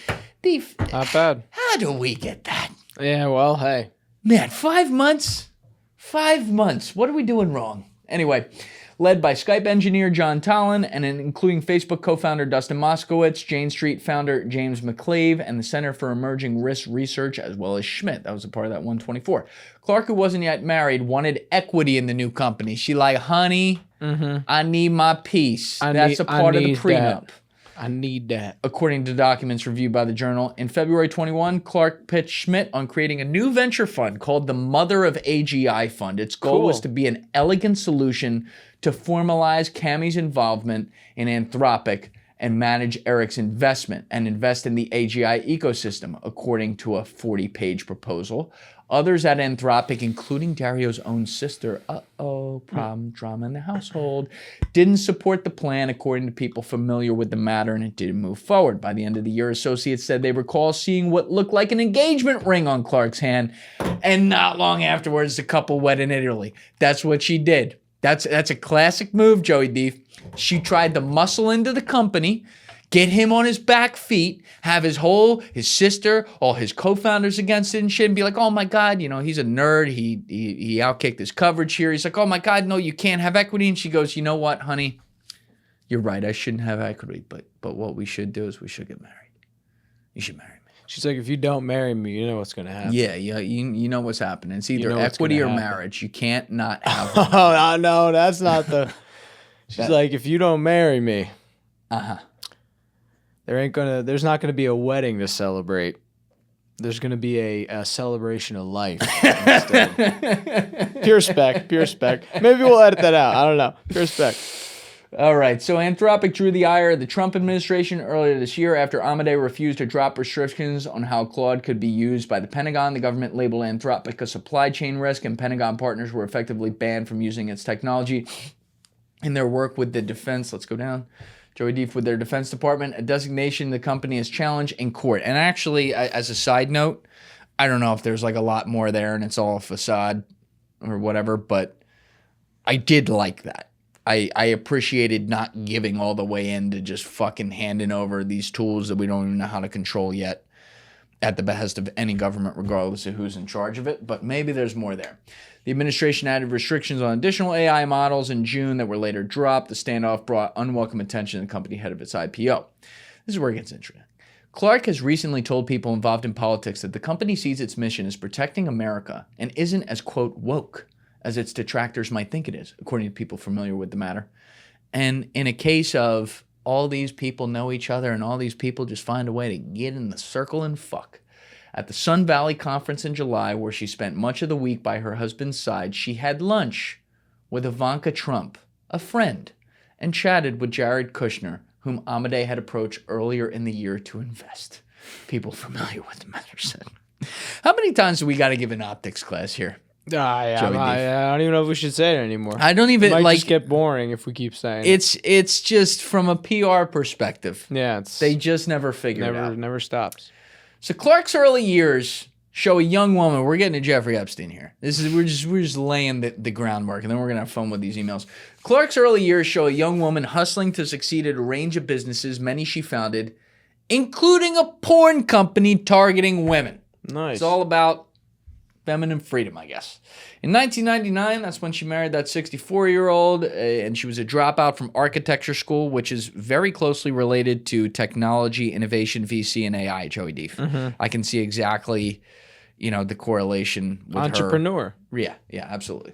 Not bad. How do we get that? Yeah, well, hey. Man, 5 months? 5 months. What are we doing wrong? Anyway, led by Skype engineer John Tollin and including Facebook co-founder Dustin Moskowitz, Jane Street founder James McClave, and the Center for Emerging Risk Research, as well as Schmidt. That was a part of that 124. Clark, who wasn't yet married, wanted equity in the new company. She like, honey, I need my piece. That's a part of the prenup. I need that. According to documents reviewed by the Journal. In February 21, Clark pitched Schmidt on creating a new venture fund called the Mother of AGI Fund. Its goal was to be an elegant solution to formalize Cami's involvement in Anthropic and manage Eric's investment and invest in the AGI ecosystem, according to a 40-page proposal. Others at Anthropic, including Dario's own sister, drama in the household, didn't support the plan, according to people familiar with the matter, and it didn't move forward. By the end of the year, associates said they recall seeing what looked like an engagement ring on Clark's hand, and not long afterwards, the couple wed in Italy. That's what she did. That's a classic move, Joey Deef. She tried to muscle into the company, get him on his back feet, have his sister, all his co-founders against it and shit, and be like, oh my God, he's a nerd. He outkicked his coverage here. He's like, oh my God, no, you can't have equity. And she goes, you know what, honey? You're right. I shouldn't have equity, but what we should do is we should get married. You should marry me. She's like, if you don't marry me, you know what's going to happen. Yeah, you know what's happening. It's either equity or marriage. You can't not have one. Oh, no, that's not the... She's like, if you don't marry me... There's not gonna be a wedding to celebrate. There's gonna be a celebration of life instead. Pure spec. Maybe we'll edit that out. I don't know. Pure spec. All right. So Anthropic drew the ire of the Trump administration earlier this year after Amodei refused to drop restrictions on how Claude could be used by the Pentagon. The government labeled Anthropic a supply chain risk, and Pentagon partners were effectively banned from using its technology in their work with the defense. Let's go down. Joey Deef with their Defense Department, a designation the company has challenged in court. And actually, as a side note, I don't know if there's like a lot more there and it's all a facade or whatever, but I did like that. I appreciated not giving all the way in to just fucking handing over these tools that we don't even know how to control yet at the behest of any government, regardless of who's in charge of it. But maybe there's more there. The administration added restrictions on additional AI models in June that were later dropped. The standoff brought unwelcome attention to the company ahead of its IPO. This is where it gets interesting. Clark has recently told people involved in politics that the company sees its mission as protecting America and isn't as, quote, woke as its detractors might think it is, according to people familiar with the matter. And in a case of all these people know each other and all these people just find a way to get in the circle and fuck. At the Sun Valley conference in July, where she spent much of the week by her husband's side, she had lunch with Ivanka Trump, a friend, and chatted with Jared Kushner, whom Amodei had approached earlier in the year to invest. people familiar with the matter said. How many times do we got to give an optics class here? I don't even know if we should say it anymore. I don't even it might just get boring if we keep saying it. It's just from a PR perspective. Yeah, they just never figure it out. Never stops. So Clark's early years show a young woman. We're getting to Jeffrey Epstein here. We're just laying the groundwork, and then we're gonna have fun with these emails. Clark's early years show a young woman hustling to succeed at a range of businesses, many she founded, including a porn company targeting women. Nice. It's all about feminine freedom, I guess. In 1999, that's when she married that 64-year-old, and she was a dropout from architecture school, which is very closely related to technology, innovation, VC, and AI, Joey Deef. Mm-hmm. I can see exactly, the correlation with entrepreneur. her. Yeah, absolutely.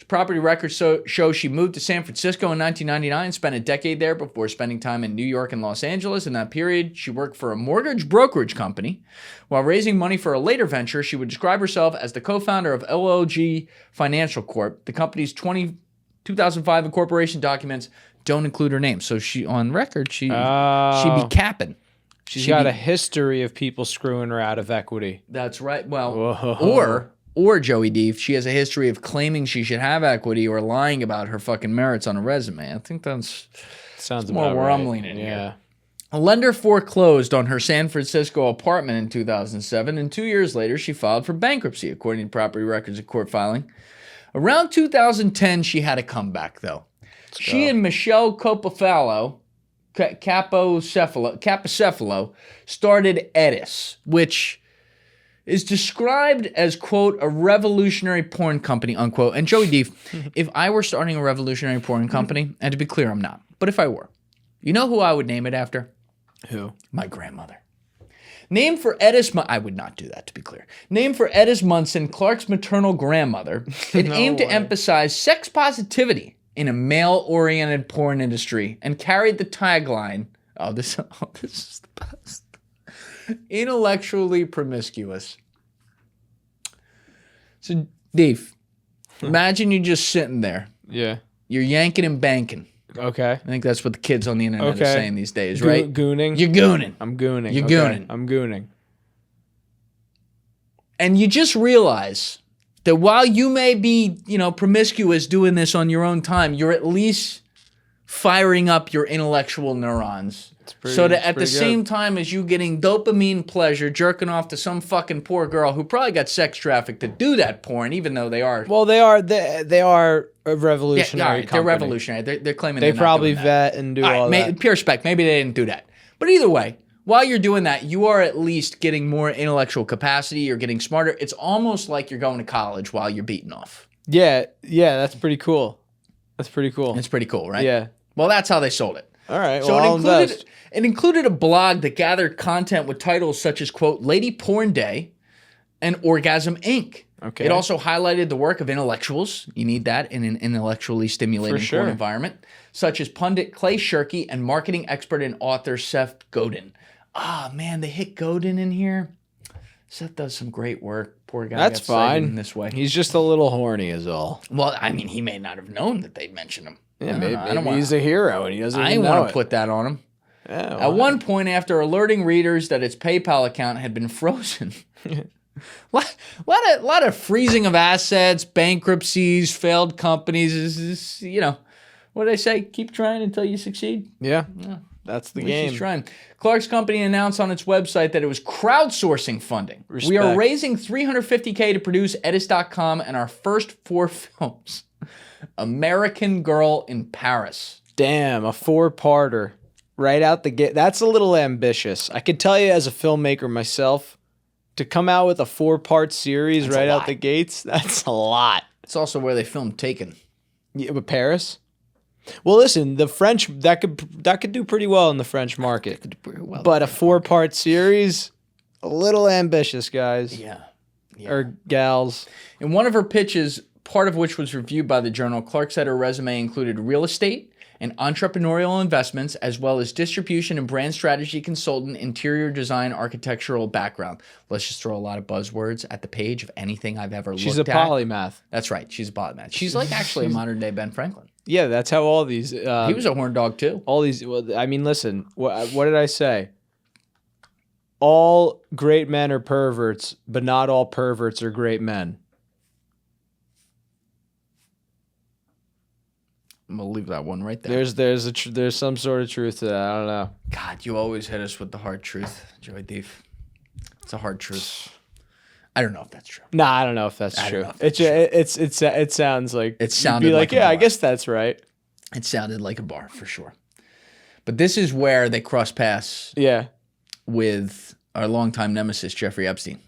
Property records show she moved to San Francisco in 1999, spent a decade there before spending time in New York and Los Angeles. In that period, she worked for a mortgage brokerage company. While raising money for a later venture, she would describe herself as the co-founder of LLG Financial Corp. The company's 2005 incorporation documents don't include her name. So she, on record, she'd be capping. She's got a history of people screwing her out of equity. That's right. Well, or Joey Deef, she has a history of claiming she should have equity or lying about her fucking merits on a resume. I think sounds more where I'm leaning here. A lender foreclosed on her San Francisco apartment in 2007, and 2 years later, she filed for bankruptcy, according to property records and court filing. Around 2010, she had a comeback, though. She and Michelle Capocephalo started Edis, which is described as, quote, a revolutionary porn company, unquote. And Joey Deef, if I were starting a revolutionary porn company, and to be clear, I'm not, but if I were, you know who I would name it after? Who? My grandmother. Named for I would not do that, to be clear. Named for Edis Munson, Clark's maternal grandmother, it aimed to emphasize sex positivity in a male-oriented porn industry and carried the tagline, this is the best. Intellectually promiscuous. So, Deef, imagine you just sitting there. Yeah. You're yanking and banking. Okay. I think that's what the kids on the internet are saying these days, right? Gooning. You're gooning. I'm gooning. You're gooning. I'm gooning. And you just realize that while you may be, promiscuous doing this on your own time, you're at least firing up your intellectual neurons. So that at the same time as you getting dopamine pleasure, jerking off to some fucking poor girl who probably got sex trafficked to do that porn, even though they are. Well, they are a revolutionary company. They're revolutionary. They're claiming they they're probably not doing that. vet and do all that. Pure spec. Maybe they didn't do that. But either way, while you're doing that, you are at least getting more intellectual capacity. You're getting smarter. It's almost like you're going to college while you're beating off. Yeah, that's pretty cool. It's pretty cool, right? Yeah. Well, that's how they sold it. All right. So well, it included a blog that gathered content with titles such as, quote, Lady Porn Day and Orgasm Inc. Okay. It also highlighted the work of intellectuals. You need that in an intellectually stimulating porn environment, such as pundit Clay Shirky and marketing expert and author Seth Godin. Ah, man, they hit Godin in here. Seth does some great work. Poor guy. That's fine. In this way. He's just a little horny is all. Well, I mean, he may not have known that they'd mentioned him. Yeah, maybe he's a hero and he doesn't even know it. I want to put that on him. Yeah, At one point, after alerting readers that its PayPal account had been frozen, lot of freezing of assets, bankruptcies, failed companies. What do they say? Keep trying until you succeed. Yeah. That's the game. She's trying. Clark's company announced on its website that it was crowdsourcing funding. Respect. We are raising $350K to produce Edis.com and our first 4 films. American Girl in Paris. Damn, a 4-parter. Right out the gate. That's a little ambitious. I could tell you as a filmmaker myself, to come out with a 4-part series right out the gates, that's a lot. It's also where they filmed Taken. Yeah, but Paris? Well, listen, the French, that could do pretty well in the French market. But a 4-part series, a little ambitious, guys. Yeah. Or gals. In one of her pitches, part of which was reviewed by the Journal, Clark said her resume included real estate and entrepreneurial investments, as well as distribution and brand strategy consultant, interior design, architectural background. Let's just throw a lot of buzzwords at the page of anything I've ever looked at. She's a polymath. That's right. She's a polymath. She's like actually a modern day Ben Franklin. Yeah, that's how all these... he was a horn dog too. All these... Well, I mean, listen, what did I say? all great men are perverts, but not all perverts are great men. I'm gonna leave that one right there. There's some sort of truth to that. I don't know. God, you always hit us with the hard truth, Joey Deef. It's a hard truth. I don't know if that's true. Nah, I don't know if that's true. It sounds like it sounded you'd be like a yeah, bar. I guess that's right. It sounded like a bar for sure. But this is where they cross paths. Yeah. With our longtime nemesis Jeffrey Epstein.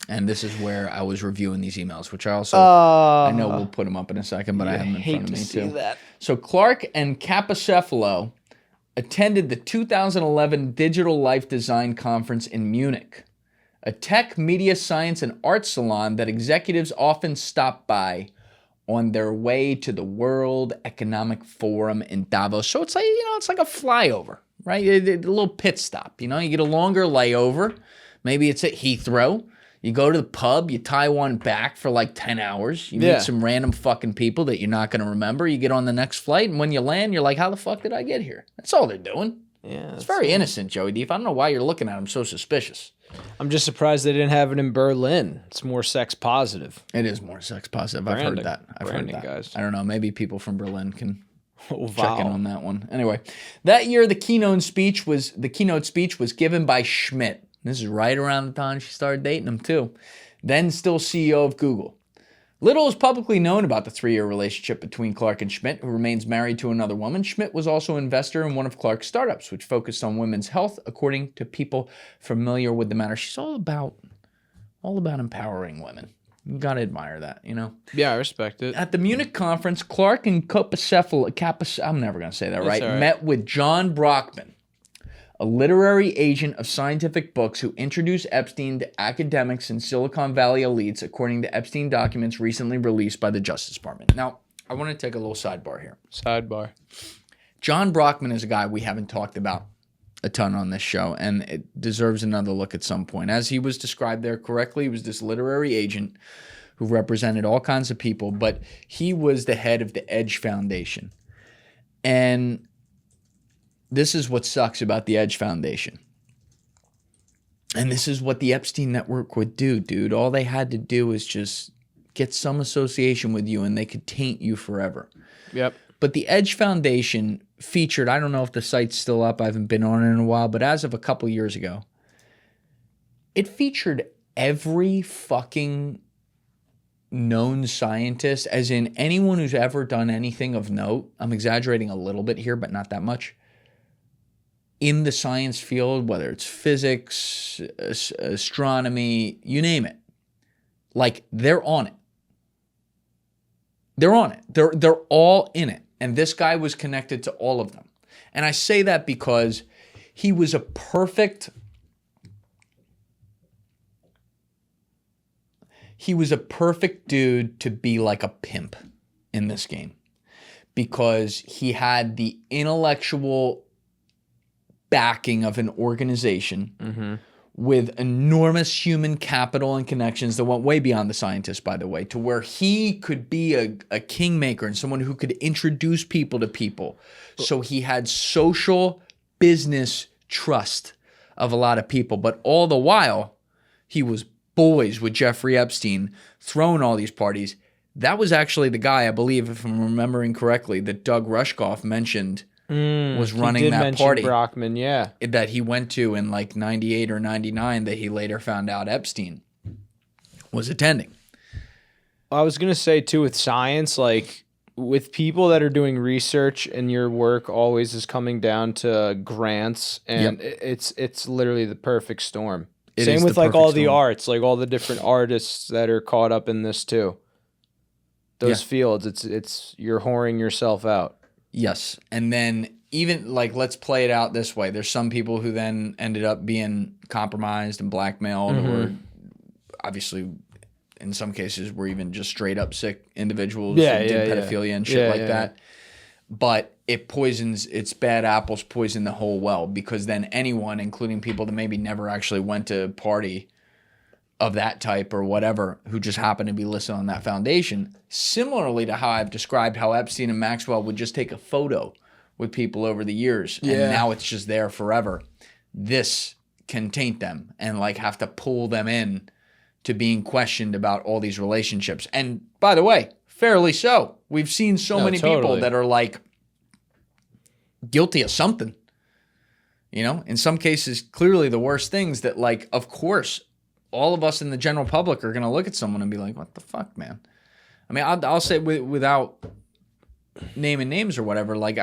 And this is where I was reviewing these emails, which I also I know we'll put them up in a second, but I have them in front of me too. That. So Clark and Capocephalo attended the 2011 Digital Life Design Conference in Munich, a tech, media, science, and art salon that executives often stop by on their way to the World Economic Forum in Davos. So it's like, it's like a flyover, right? A little pit stop, you get a longer layover. Maybe it's at Heathrow. You go to the pub, you tie one back for like 10 hours. You meet some random fucking people that you're not going to remember. You get on the next flight, and when you land, you're like, how the fuck did I get here? That's all they're doing. Yeah, it's very innocent, Joey Deef. I don't know why you're looking at them so suspicious. I'm just surprised they didn't have it in Berlin. It's more sex positive. It is more sex positive. I've heard that. I've heard that. Guys. I don't know. Maybe people from Berlin can check in on that one. Anyway, that year the keynote speech was given by Schmidt. This is right around the time she started dating him too. Then still CEO of Google. Little is publicly known about the 3-year relationship between Clark and Schmidt, who remains married to another woman. Schmidt was also an investor in one of Clark's startups, which focused on women's health, according to people familiar with the matter. She's all about empowering women. You gotta admire that, Yeah, I respect it. At the Munich conference, Clark and I'm never gonna say that right, met with John Brockman, a literary agent of scientific books who introduced Epstein to academics and Silicon Valley elites, according to Epstein documents recently released by the Justice Department. Now, I want to take a little sidebar here. Sidebar. John Brockman is a guy we haven't talked about a ton on this show, and it deserves another look at some point. As he was described there correctly, he was this literary agent who represented all kinds of people, but he was the head of the Edge Foundation. And this is what sucks about the Edge Foundation. And this is what the Epstein network would do, dude. All they had to do is just get some association with you and they could taint you forever. Yep. But the Edge Foundation featured, I don't know if the site's still up, I haven't been on it in a while, but as of a couple years ago, it featured every fucking known scientist, as in anyone who's ever done anything of note. I'm exaggerating a little bit here, but not that much. In the science field, whether it's physics, astronomy, you name it. Like, they're on it. They're on it. They're all in it. And this guy was connected to all of them. And I say that because he was a perfect dude to be like a pimp in this game. Because he had the intellectual backing of an organization with enormous human capital and connections that went way beyond the scientist, by the way, to where he could be a kingmaker and someone who could introduce people to people. So he had social business trust of a lot of people. But all the while, he was boys with Jeffrey Epstein, throwing all these parties. That was actually the guy, I believe, if I'm remembering correctly, that Doug Rushkoff mentioned was running that party. Brockman, yeah. That he went to in like 98 or 99 that he later found out Epstein was attending. I was going to say, too, with science, like with people that are doing research and your work always is coming down to grants, and it's literally the perfect storm. Same with like all the arts, like all the different artists that are caught up in this too. Those fields, it's you're whoring yourself out. Yes. And then even like, let's play it out this way. There's some people who then ended up being compromised and blackmailed, or obviously in some cases were even just straight up sick individuals who did pedophilia and shit like that. But it's bad apples poison the whole well, because then anyone, including people that maybe never actually went to a party of that type or whatever, who just happened to be listed on that foundation, similarly to how I've described how Epstein and Maxwell would just take a photo with people over the years, and now it's just there forever. This can taint them and like have to pull them in to being questioned about all these relationships. And by the way, fairly so. We've seen so many people that are like guilty of something. You know, in some cases, clearly the worst things that, like, of course, all of us in the general public are going to look at someone and be like, what the fuck, man? I mean, I'll say without naming names or whatever, like,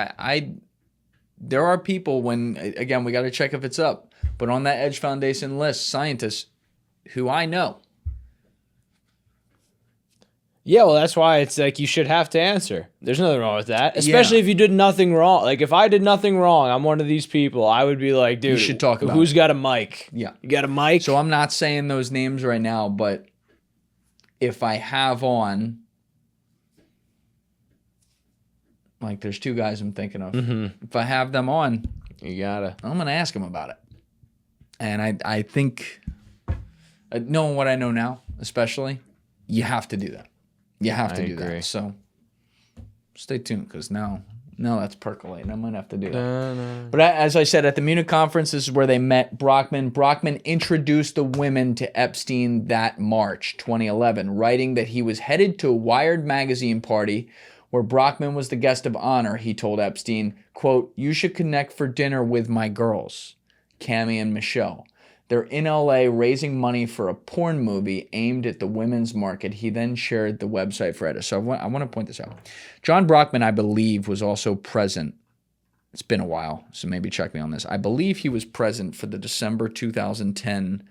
there are people when, again, we got to check if it's up, but on that Edge Foundation list, scientists who I know. Yeah, well, that's why it's like you should have to answer. There's nothing wrong with that, especially if you did nothing wrong. Like, if I did nothing wrong, I'm one of these people, I would be like, dude, you should talk about who's got a mic? Yeah. You got a mic? So I'm not saying those names right now, but if I have on, like, there's two guys I'm thinking of. Mm-hmm. If I have them on, you gotta. I'm going to ask them about it. And I think, knowing what I know now, especially, you have to do that. You have to do that. So stay tuned, because now that's percolating. I might have to do that. But as I said, at the Munich conference, this is where they met Brockman. Brockman introduced the women to Epstein that March 2011, writing that he was headed to a Wired magazine party where Brockman was the guest of honor. He told Epstein, quote, "You should connect for dinner with my girls, Cami and Michelle. They're in LA raising money for a porn movie aimed at the women's market." He then shared the website for Reddit. So I want to point this out. John Brockman, I believe, was also present. It's been a while, so maybe check me on this. I believe he was present for the December 2010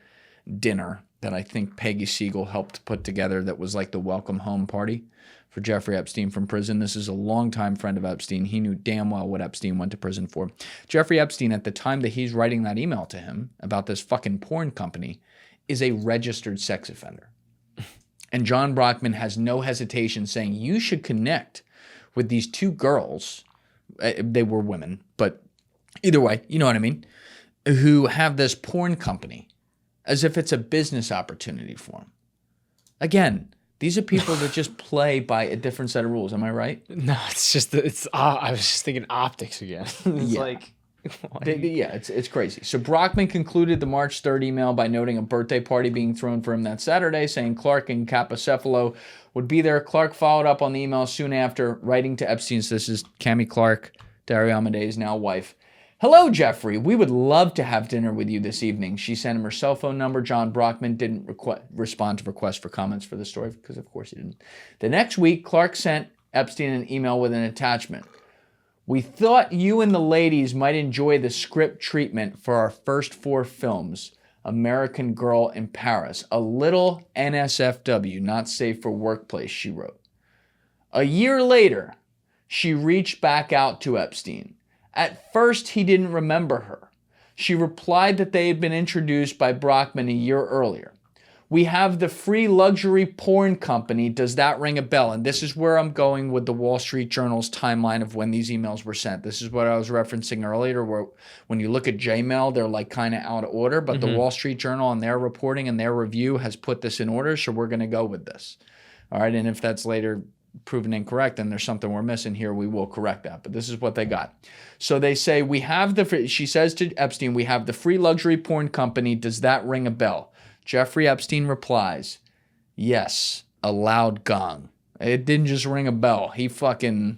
dinner that I think Peggy Siegel helped put together, that was like the welcome home party for Jeffrey Epstein from prison. This is a longtime friend of Epstein. He knew damn well what Epstein went to prison for. Jeffrey Epstein, at the time that he's writing that email to him about this fucking porn company, is a registered sex offender. And John Brockman has no hesitation saying, you should connect with these two girls. They were women, but either way, you know what I mean, who have this porn company, as if it's a business opportunity for them. Again, these are people that just play by a different set of rules. Am I right? No, it's just, I was just thinking optics again. It's crazy. So Brockman concluded the March 3rd email by noting a birthday party being thrown for him that Saturday, saying Clark and Capocepalo would be there. Clark followed up on the email soon after, writing to Epstein. So this is Cami Clark, Dario Amodei's now wife. "Hello, Jeffrey. We would love to have dinner with you this evening." She sent him her cell phone number. John Brockman didn't respond to requests for comments for the story, because of course he didn't. The next week, Clark sent Epstein an email with an attachment. "We thought you and the ladies might enjoy the script treatment for our first 4 films, American Girl in Paris. A little NSFW, not safe for workplace," she wrote. A year later, she reached back out to Epstein. At first, he didn't remember her. She replied that they had been introduced by Brockman a year earlier. "We have the free luxury porn company. Does that ring a bell?" And this is where I'm going with the Wall Street Journal's timeline of when these emails were sent. This is what I was referencing earlier, where when you look at Jmail, they're like kind of out of order, but the Wall Street Journal and their reporting and their review has put this in order, so we're going to go with this. All right, and if that's later proven incorrect and there's something we're missing here, we will correct that. But this is what they got. So they say, she says to Epstein, "We have the free luxury porn company. Does that ring a bell?" Jeffrey Epstein replies, "Yes," a loud gong. It didn't just ring a bell. He fucking,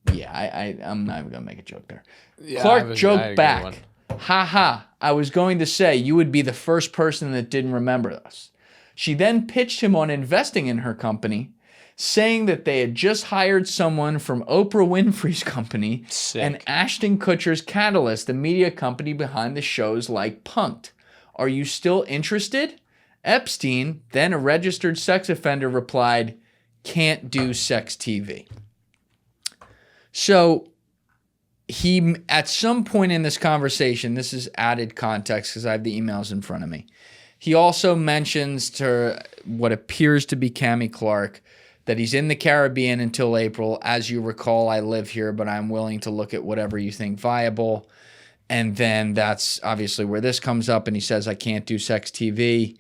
I'm not even going to make a joke there. Yeah, Clark joked back, "Ha ha, I was going to say you would be the first person that didn't remember us." She then pitched him on investing in her company, saying that they had just hired someone from Oprah Winfrey's company and Ashton Kutcher's Catalyst, the media company behind the shows like Punk'd. "Are you still interested?" Epstein, then a registered sex offender, replied, "Can't do sex TV." So he, at some point in this conversation, this is added context because I have the emails in front of me. He also mentions to what appears to be Cami Clark that he's in the Caribbean until April. "As you recall, I live here, but I'm willing to look at whatever you think viable." And then that's obviously where this comes up, and he says, "I can't do sex TV."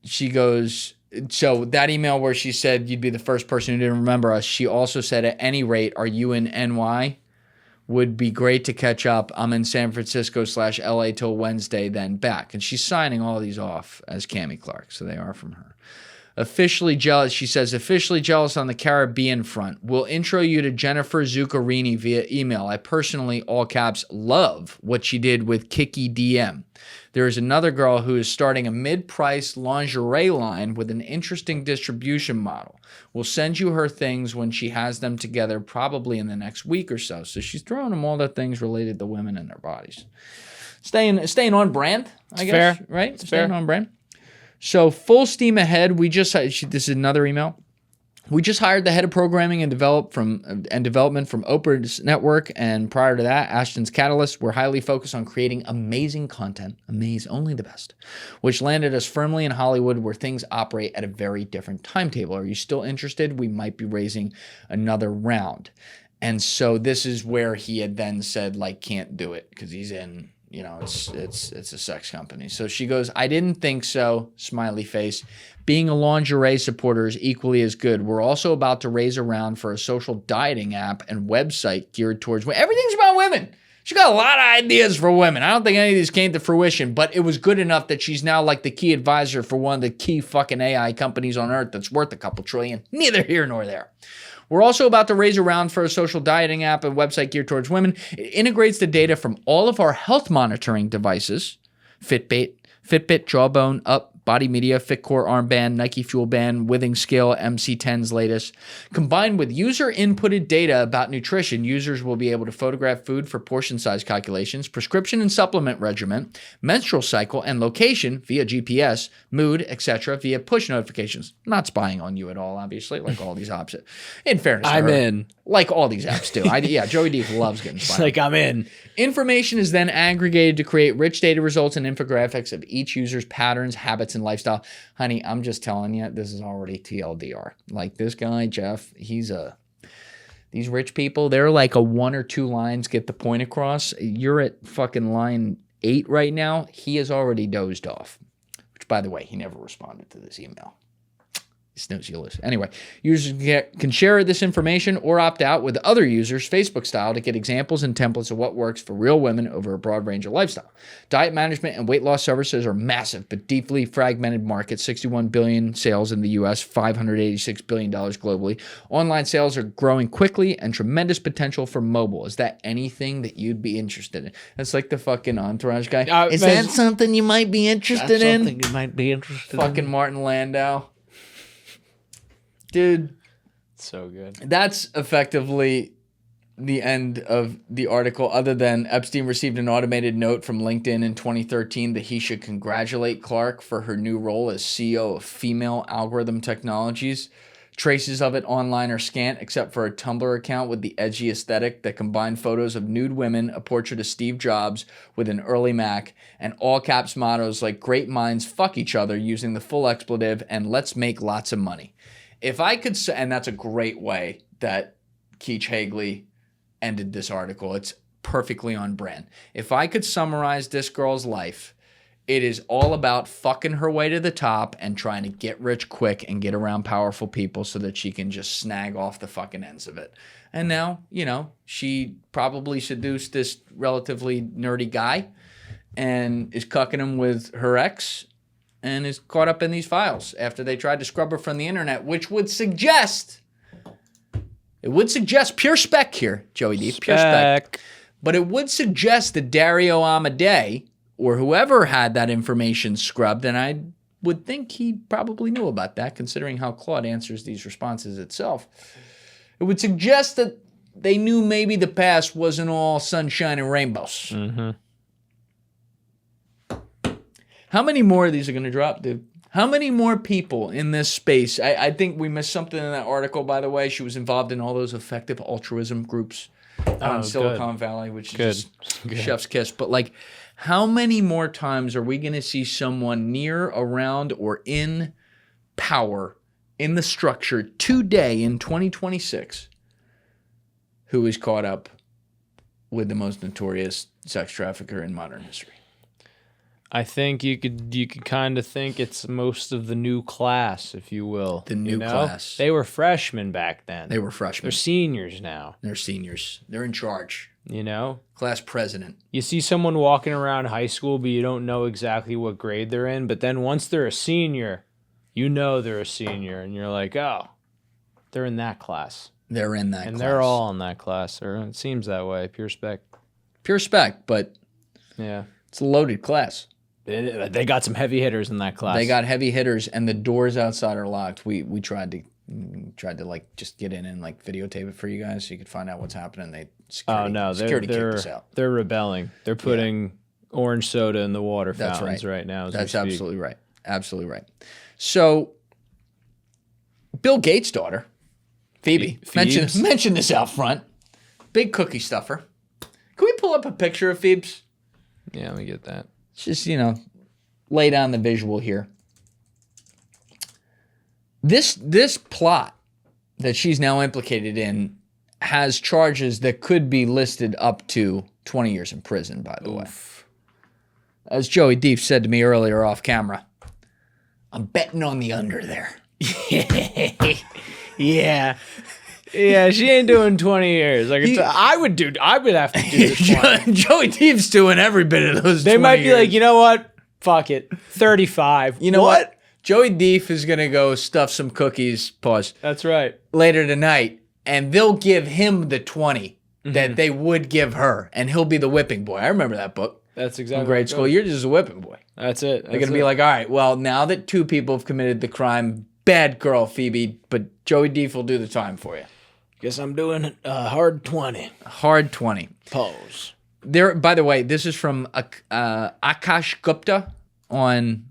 She goes, so that email where she said you'd be the first person who didn't remember us, she also said, "At any rate, are you in NY? Would be great to catch up. I'm in San Francisco / LA till Wednesday, then back. And she's signing all these off as Cami Clark, so they are from her. Officially jealous, she says, officially jealous on the Caribbean front. We'll intro you to Jennifer Zuccarini via email. I personally, all caps, love what she did with Kiki DM. There is another girl who is starting a mid-price lingerie line with an interesting distribution model. We'll send you her things when she has them together, probably in the next week or so. So she's throwing them all the things related to women and their bodies. Staying on brand, I guess. Fair. Right? It's Staying fair. on brand. So full steam ahead. This is another email. We just hired the head of programming and development from Oprah's network, and prior to that, Ashton's Catalyst. We're highly focused on creating amazing content, only the best, which landed us firmly in Hollywood, where things operate at a very different timetable. Are you still interested? We might be raising another round. And so this is where he had then said, like, can't do it because he's in. You know, it's a sex company. So she goes, I didn't think so, smiley face. Being a lingerie supporter is equally as good. We're also about to raise a round for a social dieting app and website geared towards women. Everything's about women. She got a lot of ideas for women. I don't think any of these came to fruition, but it was good enough that she's now like the key advisor for one of the key fucking AI companies on earth that's worth a couple trillion. Neither here nor there. We're also about to raise a round for a social dieting app and website geared towards women. It integrates the data from all of our health monitoring devices, Fitbit, Jawbone, Up, Body Media, Fitcore armband, Nike Fuel Band, Withing Scale, MC10's latest. Combined with user inputted data about nutrition, users will be able to photograph food for portion size calculations, prescription and supplement regimen, menstrual cycle and location via GPS, mood, etc. via push notifications. Not spying on you at all, obviously, like all these apps. In fairness, I'm in. Like all these apps do. Joey Deef loves getting spied. It's like, I'm in. Information is then aggregated to create rich data results and infographics of each user's patterns, habits, and lifestyle. Honey, I'm just telling you, this is already TLDR. Like this guy, Jeff, these rich people, they're like a 1 or 2 lines get the point across. You're at fucking line 8 right now. He has already dozed off, which, by the way, he never responded to this email. Snooze, you lose. Anyway, users can share this information or opt out with other users, Facebook style, to get examples and templates of what works for real women over a broad range of lifestyle. Diet management and weight loss services are massive but deeply fragmented markets. 61 billion sales in the US, $586 billion globally. Online sales are growing quickly and tremendous potential for mobile. Is that anything that you'd be interested in? That's like the fucking Entourage guy. Is that something you might be interested in? Something you might be interested in. Fucking Martin Landau. Dude, so good. That's effectively the end of the article, other than Epstein received an automated note from LinkedIn in 2013 that he should congratulate Clark for her new role as CEO of Female Algorithm Technologies. Traces of it online are scant, except for a Tumblr account with the edgy aesthetic that combined photos of nude women, a portrait of Steve Jobs with an early Mac, and all caps mottos like great minds fuck each other using the full expletive and let's make lots of money. If I could say, and that's a great way that Keach Hagley ended this article. It's perfectly on brand. If I could summarize this girl's life, it is all about fucking her way to the top and trying to get rich quick and get around powerful people so that she can just snag off the fucking ends of it. And now, she probably seduced this relatively nerdy guy and is cucking him with her ex and is caught up in these files after they tried to scrub her from the internet, which would suggest, pure spec here, Joey D, pure spec. But it would suggest that Dario Amodei, or whoever had that information scrubbed, and I would think he probably knew about that, considering how Claude answers these responses itself. It would suggest that they knew maybe the past wasn't all sunshine and rainbows. Mm-hmm. How many more of these are going to drop, dude? How many more people in this space? I think we missed something in that article, by the way. She was involved in all those effective altruism groups in Silicon Valley, which is just chef's kiss. But like, how many more times are we going to see someone near, around, or in power in the structure today in 2026 who is caught up with the most notorious sex trafficker in modern history? I think you could kind of think it's most of the new class, if you will. The new class. They were freshmen back then. They were freshmen. They're seniors now. They're seniors. They're in charge. You know? Class president. You see someone walking around high school, but you don't know exactly what grade they're in. But then once they're a senior, you know they're a senior. And you're like, oh, they're in that class. They're in that class. And they're all in that class. Or it seems that way. Pure spec. Pure spec, but yeah, it's a loaded class. They got some heavy hitters in that class. They got heavy hitters, and the doors outside are locked. We tried to like just get in and like videotape it for you guys so you could find out what's happening. Security kicked us out. They're rebelling. They're putting orange soda in the water fountains right now. That's absolutely right. Absolutely right. So, Bill Gates' daughter, Phoebe, mentioned this out front. Big cookie stuffer. Can we pull up a picture of Phoebe's? Yeah, let me get that. Just, lay down the visual here. This plot that she's now implicated in has charges that could be listed up to 20 years in prison, by the way. As Joey Deef said to me earlier off camera, I'm betting on the under there. Yeah. Yeah, she ain't doing 20 years. I would have to do this 20. Joey Deef's doing every bit of those 20 They might be years. like, you know what? Fuck it. 35. You know what? Joey Deef is going to go stuff some cookies, pause, That's right. later tonight, and they'll give him the 20 that they would give her, and he'll be the whipping boy. I remember that book. That's exactly In grade school, you're just a whipping boy. That's it. They're going to be like, all right, well, now that 2 people have committed the crime, bad girl, Phoebe, but Joey Deef will do the time for you. Guess I'm doing a hard 20. Hard 20. Pose. There. By the way, this is from Akash Gupta on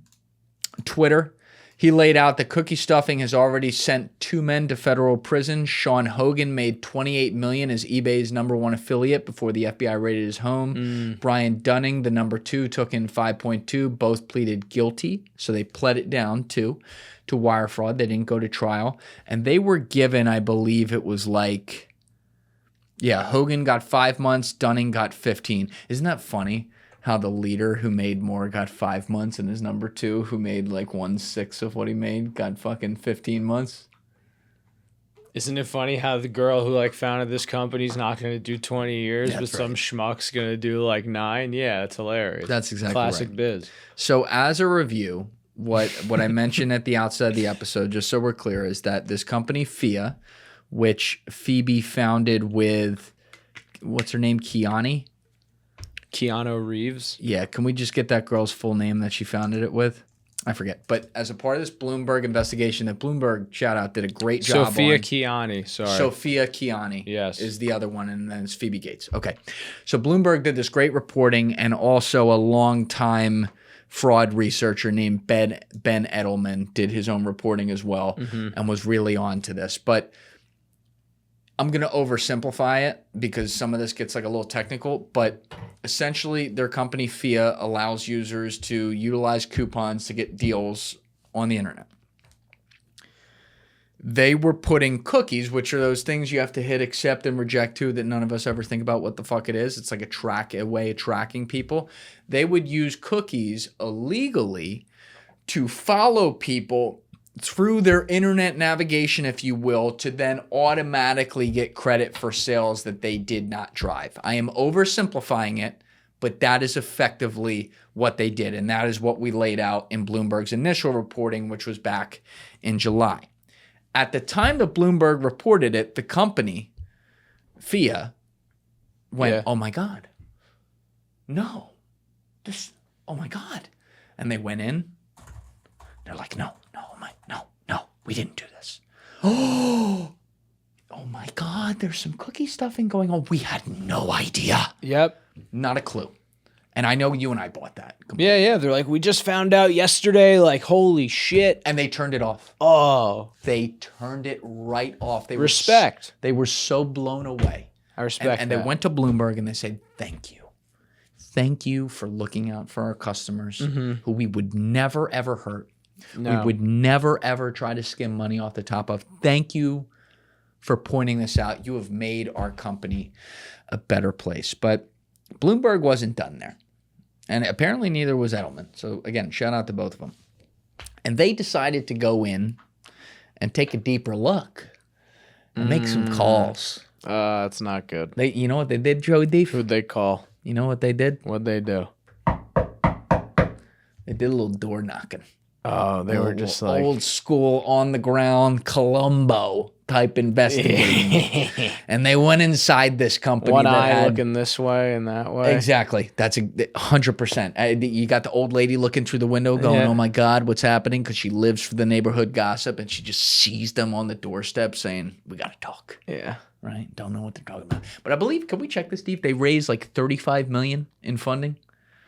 Twitter. He laid out that cookie stuffing has already sent 2 men to federal prison. Sean Hogan made $28 million as eBay's #1 affiliate before the FBI raided his home. Brian Dunning, the #2, took in 5.2. Both pleaded guilty, so they pled it down to wire fraud. They didn't go to trial, and they were given, I believe it was like, Hogan got 5 months, Dunning got 15. Isn't that funny? How the leader who made more got 5 months and his #2 who made like 1/6 of what he made got fucking 15 months. Isn't it funny how the girl who founded this company's not going to do 20 years, but some schmuck's going to do 9? Yeah, it's hilarious. That's exactly Classic right. biz. So as a review, what I mentioned at the outset of the episode, just so we're clear, is that this company, Plea, which Phoebe founded with, what's her name, Keanu Reeves. Yeah, can we just get that girl's full name that she founded it with? I forget. But as a part of this Bloomberg investigation, that Bloomberg, shout out, did a great job Sophia Keanu, sorry. Sophia Keanu Yes. is the other one, and then it's Phoebe Gates. Okay. So Bloomberg did this great reporting, and also a longtime fraud researcher named Ben Edelman did his own reporting as well and was really on to this. But I'm going to oversimplify it because some of this gets a little technical, but essentially their company Plea allows users to utilize coupons to get deals on the internet. They were putting cookies, which are those things you have to hit accept and reject to that none of us ever think about what the fuck it is. It's like a way of tracking people. They would use cookies illegally to follow people through their internet navigation, if you will, to then automatically get credit for sales that they did not drive. I am oversimplifying it, but that is effectively what they did. And that is what we laid out in Bloomberg's initial reporting, which was back in July. At the time that Bloomberg reported it, the company, Plea, went, oh my God, no, oh my God. And they went in, they're like, no, we didn't do this. Oh my God, there's some cookie stuffing going on. We had no idea. Yep. Not a clue. And I know you and I bought that. Yeah. They're like, we just found out yesterday, holy shit. And they turned it off. Oh. They turned it right off. Respect. They were so blown away. I respect and that. they went to Bloomberg and they said, thank you. Thank you for looking out for our customers who we would never, ever hurt. No. We would never, ever try to skim money off the top of. Thank you for pointing this out. You have made our company a better place. But Bloomberg wasn't done there. And apparently neither was Edelman. So again, shout out to both of them. And they decided to go in and take a deeper look and make some calls. It's not good. You know what they did, Joey Deef? Who'd they call? You know what they did? What'd they do? They did a little door knocking. Oh, they were just like old school on the ground Columbo type investigating. And they went inside this company. One that eye had, looking this way and that way. Exactly. That's 100%. You got the old lady looking through the window going, oh my God, what's happening? Because she lives for the neighborhood gossip, and she just sees them on the doorstep saying, we got to talk. Yeah. Right? Don't know what they're talking about. But I believe, can we check this, Steve? They raised like $35 million in funding.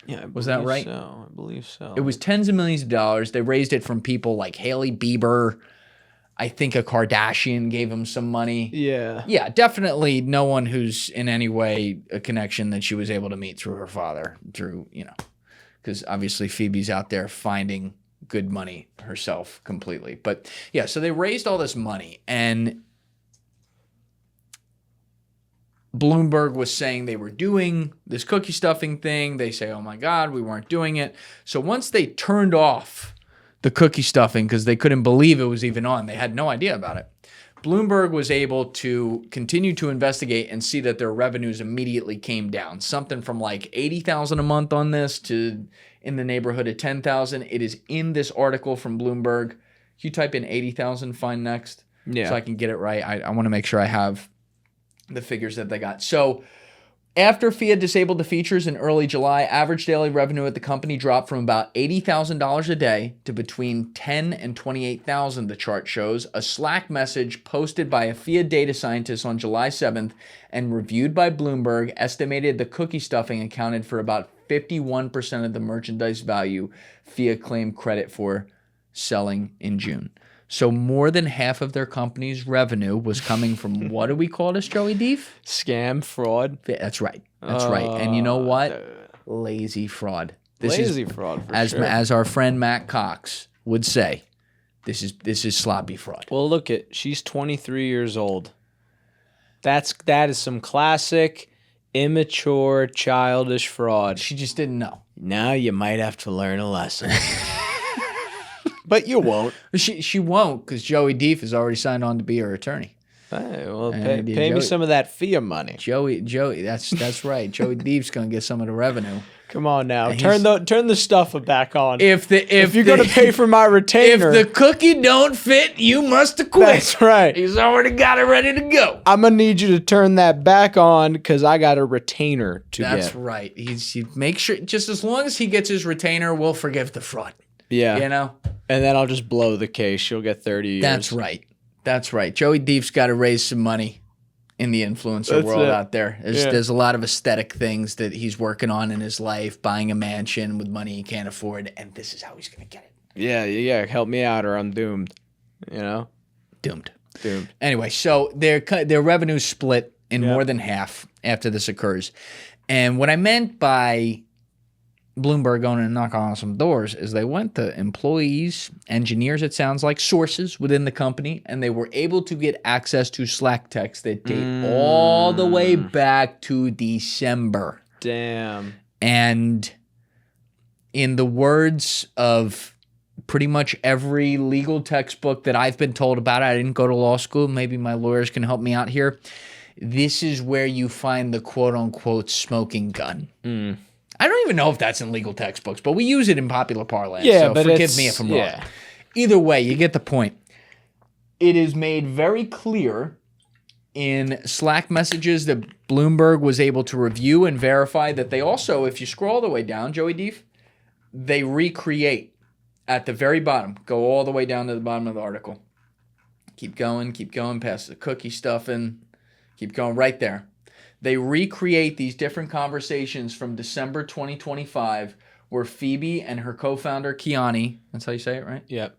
Yeah, was that right? So I believe so. It was tens of millions of dollars. They raised it from people like Hailey Bieber. I think a Kardashian gave them some money. Yeah. Yeah, definitely no one who's in any way a connection that she was able to meet through her father, because obviously Phoebe's out there finding good money herself completely. But yeah, so they raised all this money, and Bloomberg was saying they were doing this cookie stuffing thing. They say, oh my God, we weren't doing it. So once they turned off the cookie stuffing because they couldn't believe it was even on, they had no idea about it, Bloomberg was able to continue to investigate and see that their revenues immediately came down. Something from like $80,000 a month on this to in the neighborhood of $10,000. It is in this article from Bloomberg. You type in 80,000, find next. Yeah. So I can get it right. I want to make sure I have the figures that they got. So after FIA disabled the features in early July, average daily revenue at the company dropped from about $80,000 a day to between $10,000 and $28,000, the chart shows. A Slack message posted by a FIA data scientist on July 7th and reviewed by Bloomberg estimated the cookie stuffing accounted for about 51% of the merchandise value FIA claimed credit for selling in June. So more than half of their company's revenue was coming from, what do we call this, Joey Deef? Scam, fraud. That's right. That's right. And you know what? Lazy fraud. Lazy fraud, for sure. As our friend Matt Cox would say, this is sloppy fraud. Well, look she's 23 years old. That is some classic, immature, childish fraud. She just didn't know. Now you might have to learn a lesson. But you won't. She won't, because Joey Deef has already signed on to be her attorney. Hey, well, pay me some of that FIA money. Joey, that's right. Joey Deef's gonna get some of the revenue. Come on now, turn the stuff back on. If you're gonna pay for my retainer, if the cookie don't fit, you must have quit. That's right. He's already got it ready to go. I'm gonna need you to turn that back on because I got a retainer to get. That's right. He make sure, just as long as he gets his retainer, we'll forgive the fraud. Yeah, you know. And then I'll just blow the case. She'll get 30 years. That's right. That's right. Joey Deef's got to raise some money in the influencer world out there. There's a lot of aesthetic things that he's working on in his life, buying a mansion with money he can't afford, and this is how he's going to get it. Yeah. Help me out or I'm doomed. You know? Doomed. Anyway, so their revenue split in more than half after this occurs. And what I meant by Bloomberg going and knocking on some doors is they went to employees, engineers, it sounds like, sources within the company, and they were able to get access to Slack texts that date all the way back to December. Damn. And in the words of pretty much every legal textbook that I've been told about, I didn't go to law school, maybe my lawyers can help me out here, this is where you find the quote-unquote smoking gun. I don't even know if that's in legal textbooks, but we use it in popular parlance. Yeah, so but forgive me if I'm wrong. Either way, you get the point. It is made very clear in Slack messages that Bloomberg was able to review and verify that they also, if you scroll all the way down, Joey Deef, they recreate at the very bottom. Go all the way down to the bottom of the article. Keep going past the cookie stuffing. Keep going right there. They recreate these different conversations from December 2025 where Phoebe and her co-founder, Kiani, that's how you say it, right? Yep.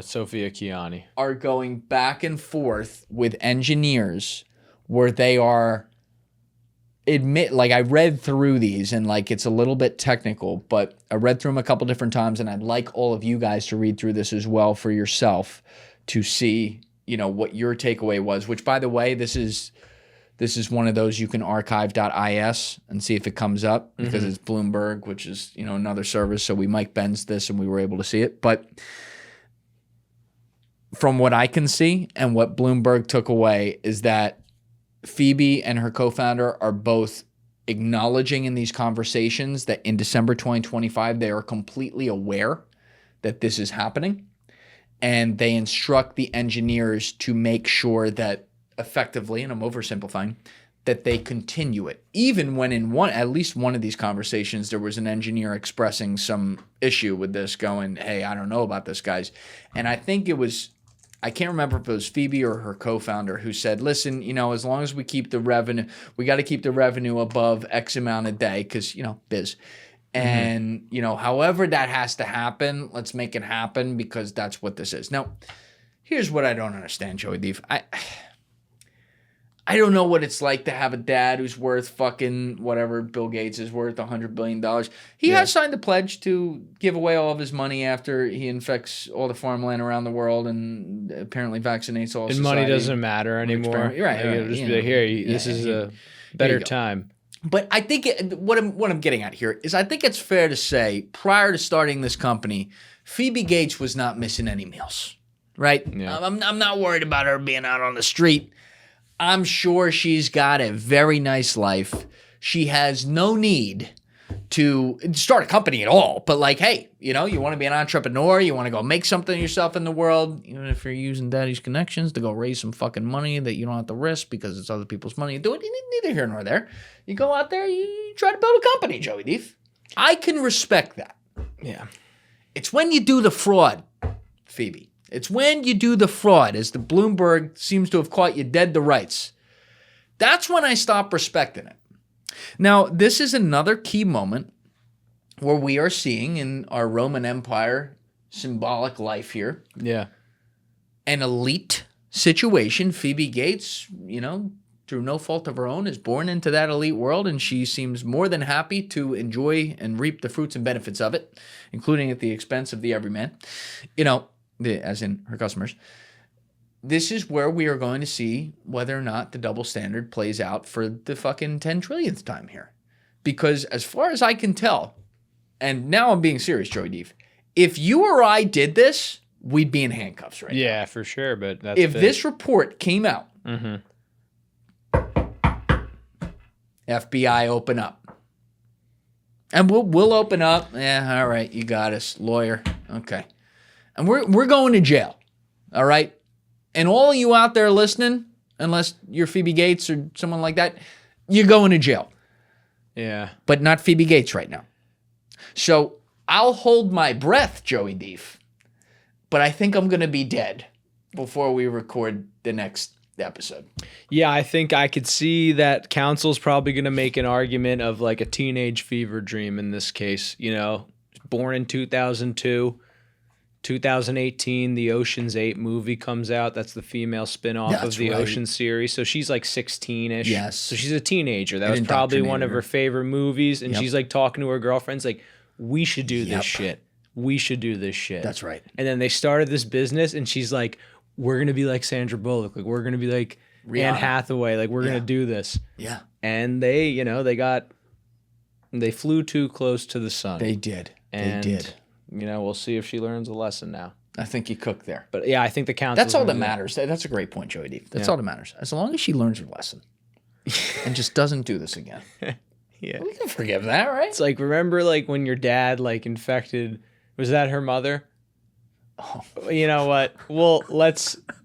Sophia Kiani. Are going back and forth with engineers where they are I read through these and it's a little bit technical, but I read through them a couple different times, and I'd like all of you guys to read through this as well for yourself to see, what your takeaway was, which, by the way, this is one of those you can archive.is and see if it comes up because it's Bloomberg, which is, another service. So we Mike Benz this and we were able to see it. But from what I can see and what Bloomberg took away is that Phoebe and her co-founder are both acknowledging in these conversations that in December 2025, they are completely aware that this is happening. And they instruct the engineers to make sure that effectively, and I'm oversimplifying, that they continue it. Even when in at least one of these conversations, there was an engineer expressing some issue with this going, hey, I don't know about this, guys. And I think it was, I can't remember if it was Phoebe or her co-founder who said, listen, as long as we keep the revenue, we got to keep the revenue above X amount a day because, biz. And, however that has to happen, let's make it happen because that's what this is. Now, here's what I don't understand, Joey Deef. I don't know what it's like to have a dad who's worth fucking whatever Bill Gates is worth, $100 billion. He has signed a pledge to give away all of his money after he infects all the farmland around the world and apparently vaccinates all and society. money doesn't matter anymore. You're right. You'll just be like, here, this is a better time. But I think what I'm getting at here is I think it's fair to say prior to starting this company, Phoebe Gates was not missing any meals, right? Yeah. I'm not worried about her being out on the street. I'm sure she's got a very nice life. She has no need to start a company at all. But like, hey, you want to be an entrepreneur, you want to go make something of yourself in the world, even if you're using daddy's connections to go raise some fucking money that you don't have to risk because it's other people's money. Do it neither here nor there. You go out there, you try to build a company, Joey Deef. I can respect that. Yeah. It's when you do the fraud, Phoebe. It's when you do the fraud, as the Bloomberg seems to have caught you dead to rights. That's when I stop respecting it. Now, this is another key moment where we are seeing in our Roman Empire symbolic life here. Yeah. An elite situation. Phoebe Gates, through no fault of her own, is born into that elite world, and she seems more than happy to enjoy and reap the fruits and benefits of it, including at the expense of the everyman. As in her customers. This is where we are going to see whether or not the double standard plays out for the fucking 10 trillionth time here. Because as far as I can tell, and now I'm being serious, Joey Deef, if you or I did this, we'd be in handcuffs right now. Yeah, for sure. But that's if this report came out, FBI open up. And we'll open up. Yeah, all right, you got us, lawyer. Okay. And we're going to jail, all right? And all of you out there listening, unless you're Phoebe Gates or someone like that, you're going to jail. Yeah. But not Phoebe Gates right now. So I'll hold my breath, Joey Deef, but I think I'm going to be dead before we record the next episode. Yeah, I think I could see that counsel's probably going to make an argument of like a teenage fever dream in this case, born in 2002. 2018, the Ocean's 8 movie comes out. That's the female spinoff of the Ocean series. So she's like 16-ish. Yes. So she's a teenager. That was probably one of her favorite movies. And she's like talking to her girlfriends like, we should do this shit. We should do this shit. That's right. And then they started this business and she's like, we're going to be like Sandra Bullock. Like, we're going to be like Rihanna. Anne Hathaway. Like, we're going to do this. Yeah. And they flew too close to the sun. They did. They did. We'll see if she learns a lesson now. I think you cooked there. But yeah, I think the council. That's all that matters. That's a great point, Joey Deef. That's all that matters. As long as she learns her lesson and just doesn't do this again. Yeah. We can forgive that, right? It's like, remember like when your dad like infected, was that her mother? Oh. You know what? Well,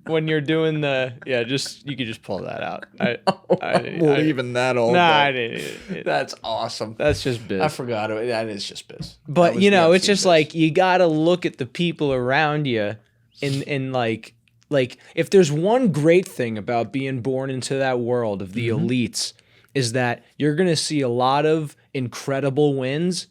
when you're doing you could just pull that out. We're leaving that all. Nah, I didn't. That's awesome. That's just biz. I forgot it. That is just biz. But it's just biz. Like you gotta look at the people around you, and like if there's one great thing about being born into that world of the elites, is that you're gonna see a lot of incredible wins,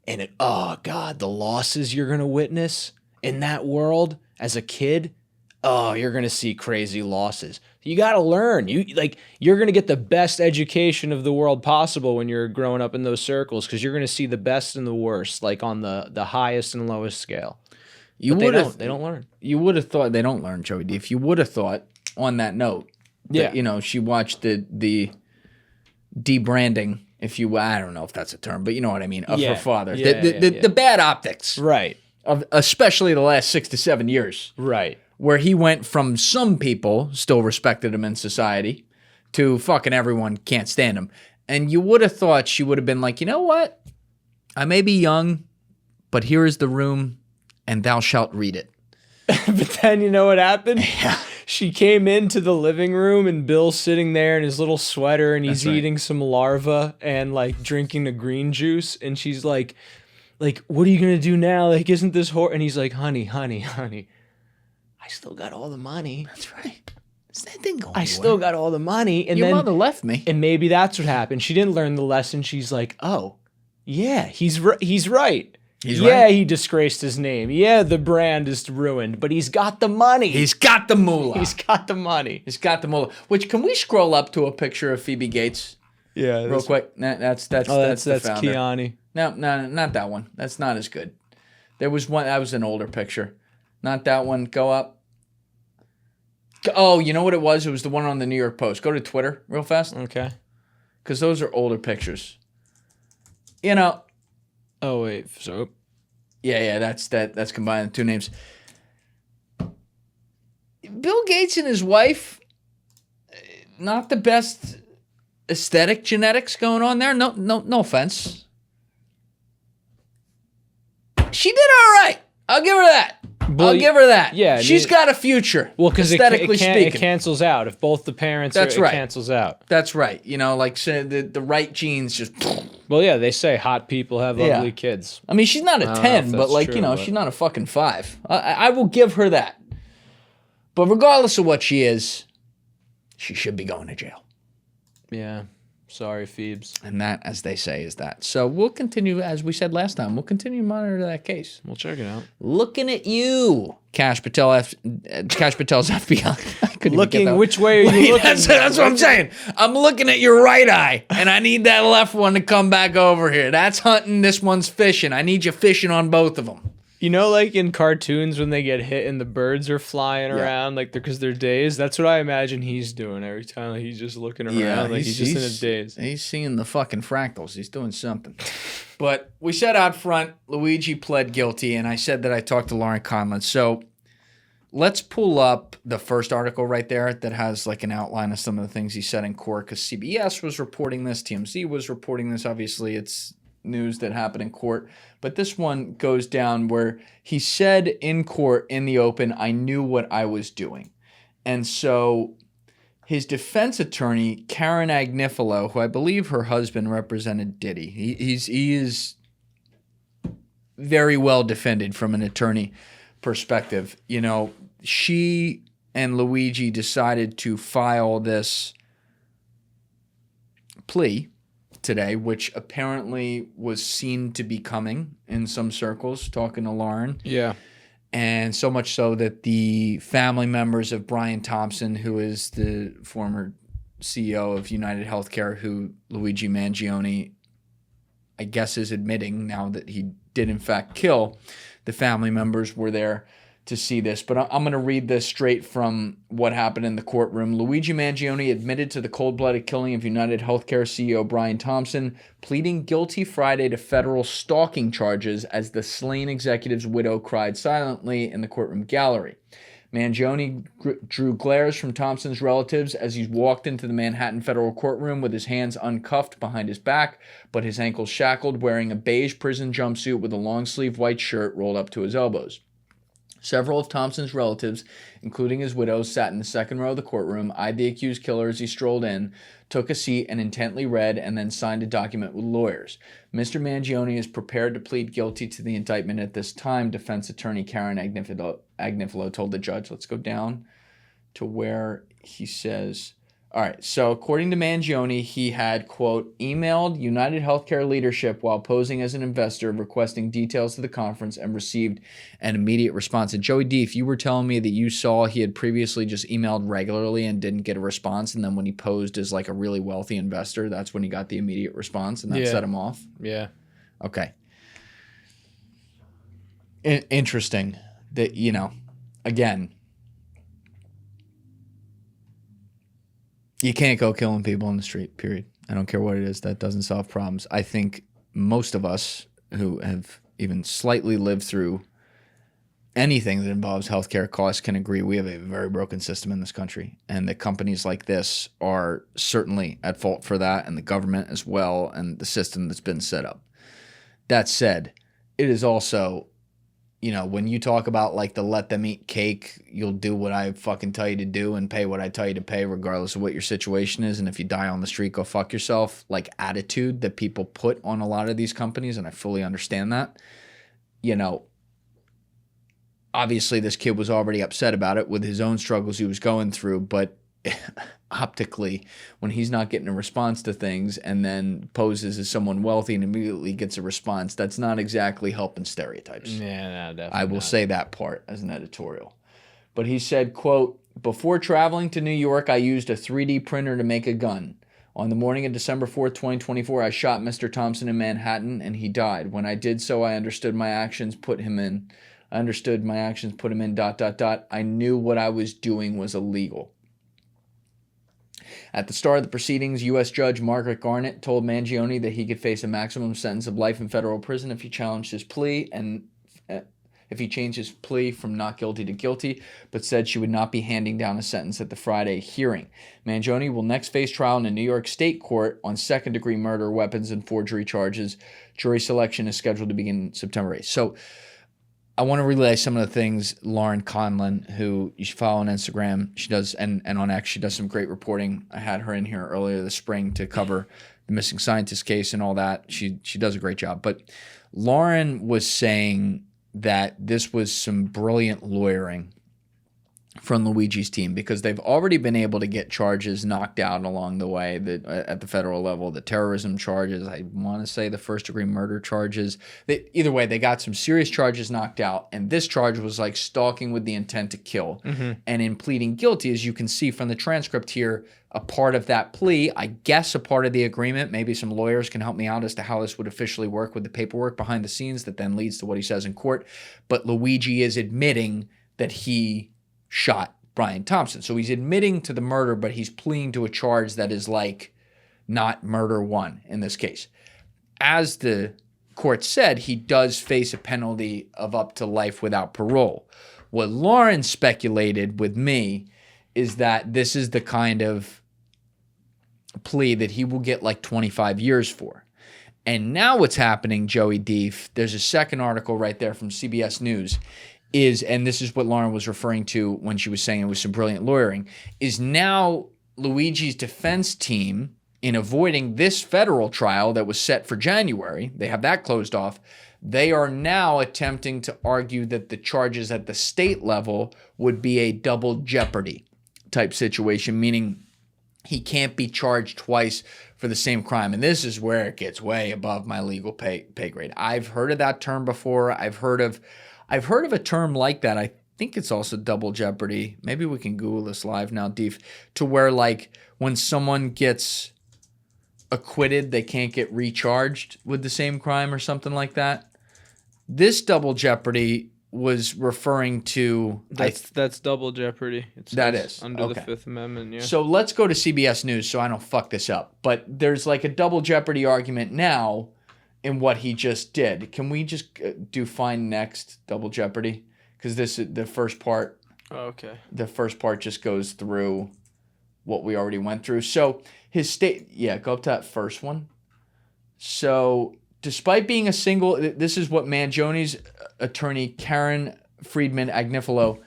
and the losses you're gonna witness in that world as a kid, you're going to see crazy losses. You got to learn. You're going to get the best education of the world possible when you're growing up in those circles because you're going to see the best and the worst, like on the highest and lowest scale. They don't learn. You would have thought they don't learn, Joey D. If you would have thought on that note that, she watched the debranding, I don't know if that's a term, but you know what I mean, of her father. The bad optics. Right. Of especially the last 6 to 7 years. Right. Where he went from some people still respected him in society to fucking everyone can't stand him. And you would have thought she would have been like, you know what? I may be young, but here is the room, and thou shalt read it. But then you know what happened? Yeah. She came into the living room and Bill's sitting there in his little sweater and he's eating some larva and like drinking the green juice. And she's like, what are you going to do now? Like, isn't this horrible? And he's like, honey, I still got all the money. That's right. That didn't go anywhere. I still got all the money. And Your then, mother left me. And maybe that's what happened. She didn't learn the lesson. She's like, oh, yeah, he's right. He's right. He disgraced his name. Yeah, the brand is ruined, but he's got the money. He's got the moolah. He's got the money. He's got the moolah. Which, can we scroll up to a picture of Phoebe Gates? Yeah, real quick. That's the founder. Kiani. No, not that one. That's not as good. There was one. That was an older picture. Not that one. Go up. Oh, you know what it was? It was the one on the New York Post. Go to Twitter real fast. Okay. Because those are older pictures. You know. Oh wait. So. Yeah. That's combining the two names. Bill Gates and his wife. Not the best aesthetic genetics going on there. No offense. She did all right. I'll give her that. I'll give her that. Yeah, she's got a future. Well, because aesthetically speaking, it cancels out if both the parents. It cancels out. That's right. You know, like say the right genes just. Well, yeah, they say hot people have ugly kids. I mean, she's not a 10, but like true, she's not a fucking 5. I will give her that. But regardless of what she is, she should be going to jail. Yeah. Sorry, Phoebes. And that, as they say, is that. So we'll continue, as we said last time, we'll continue to monitor that case. We'll check it out. Looking at you, Kash Patel's FBI. I couldn't looking, which way are you looking? That's what I'm saying. I'm looking at your right eye, and I need that left one to come back over here. That's hunting, this one's fishing. I need you fishing on both of them. You know, like in cartoons when they get hit and the birds are flying around, like because they're dazed. That's what I imagine he's doing every time. Like he's just looking around, like he's just in a daze. He's seeing the fucking fractals. He's doing something. But we said out front, Luigi pled guilty, and I said that I talked to Lauren Conlin. So let's pull up the first article right there that has like an outline of some of the things he said in court, because CBS was reporting this, TMZ was reporting this. Obviously, it's news that happened in court. But this one goes down where he said in court, in the open, I knew what I was doing. And so his defense attorney, Karen Agnifilo, who I believe her husband represented Diddy, he is very well defended from an attorney perspective. You know, she and Luigi decided to file this plea today, which apparently was seen to be coming in some circles, talking to Lauren. Yeah. And so much so that the family members of Brian Thompson, who is the former CEO of United Healthcare, who Luigi Mangione, I guess, is admitting now that he did in fact kill, the family members were there to see this. But I'm going to read this straight from what happened in the courtroom. Luigi Mangione admitted to the cold-blooded killing of United Healthcare CEO Brian Thompson, pleading guilty Friday to federal stalking charges as the slain executive's widow cried silently in the courtroom gallery. Mangione drew glares from Thompson's relatives as he walked into the Manhattan federal courtroom with his hands uncuffed behind his back, but his ankles shackled, wearing a beige prison jumpsuit with a long-sleeve white shirt rolled up to his elbows. Several of Thompson's relatives, including his widow, sat in the second row of the courtroom, eyed the accused killer as he strolled in, took a seat and intently read, and then signed a document with lawyers. Mr. Mangione is prepared to plead guilty to the indictment at this time, defense attorney Karen Agnifilo told the judge. Let's go down to where he says, all right, so according to Mangione, he had, quote, emailed United Healthcare leadership while posing as an investor, requesting details of the conference, and received an immediate response. And Joey Deef, you were telling me that you saw he had previously just emailed regularly and didn't get a response, and then when he posed as like a really wealthy investor, that's when he got the immediate response, and that set him off? Yeah. Okay. Interesting that, you know, again, you can't go killing people on the street, period. I don't care what it is. That doesn't solve problems. I think most of us who have even slightly lived through anything that involves healthcare costs can agree we have a very broken system in this country, and that companies like this are certainly at fault for that, and the government as well, and the system that's been set up. That said, it is also, when you talk about like the let them eat cake, you'll do what I fucking tell you to do and pay what I tell you to pay regardless of what your situation is, and if you die on the street, go fuck yourself, like attitude that people put on a lot of these companies, and I fully understand that. Obviously, this kid was already upset about it with his own struggles he was going through, but optically, when he's not getting a response to things and then poses as someone wealthy and immediately gets a response, that's not exactly helping stereotypes. Yeah, no, definitely I will say that part as an editorial. But he said, quote, "Before traveling to New York, I used a 3D printer to make a gun. On the morning of December 4th, 2024, I shot Mr. Thompson in Manhattan, and he died. When I did so, I understood my actions put him in. I knew what I was doing was illegal." At the start of the proceedings, U.S. Judge Margaret Garnett told Mangione that he could face a maximum sentence of life in federal prison if he challenged his plea and if he changed his plea from not guilty to guilty, but said she would not be handing down a sentence at the Friday hearing. Mangione will next face trial in a New York State court on second-degree murder, weapons, and forgery charges. Jury selection is scheduled to begin September 8th. So I want to relay some of the things Lauren Conlin, who you should follow on Instagram, she does, and on X, she does some great reporting. I had her in here earlier this spring to cover the missing scientist case and all that. She does a great job. But Lauren was saying that this was some brilliant lawyering from Luigi's team, because they've already been able to get charges knocked out along the way at the federal level, the terrorism charges, I want to say the first-degree murder charges. Either way, they got some serious charges knocked out, and this charge was like stalking with the intent to kill. Mm-hmm. And in pleading guilty, as you can see from the transcript here, a part of that plea, I guess a part of the agreement, maybe some lawyers can help me out as to how this would officially work with the paperwork behind the scenes that then leads to what he says in court, but Luigi is admitting that he shot Brian Thompson. So he's admitting to the murder, but he's pleading to a charge that is like not murder one in this case. As the court said, he does face a penalty of up to life without parole. What Lauren speculated with me is that this is the kind of plea that he will get like 25 years for. And now what's happening, Joey Deef, there's a second article right there from CBS News, and this is what Lauren was referring to when she was saying it was some brilliant lawyering, is now Luigi's defense team, in avoiding this federal trial that was set for January, they have that closed off, they are now attempting to argue that the charges at the state level would be a double jeopardy type situation, meaning he can't be charged twice for the same crime. And this is where it gets way above my legal pay grade. I've heard of that term before. I've heard of a term like that. I think it's also double jeopardy. Maybe we can Google this live now, Deef, to where like when someone gets acquitted, they can't get recharged with the same crime or something like that. This double jeopardy was referring to... That's double jeopardy. That is. Under the Fifth Amendment, yeah. So let's go to CBS News so I don't fuck this up. But there's like a double jeopardy argument now in what he just did. Can we just do find next double jeopardy? Because this is the first part. Oh, okay. The first part just goes through what we already went through. So his state, go up to that first one. So despite being a single, this is what Mangione's attorney Karen Friedman Agnifilo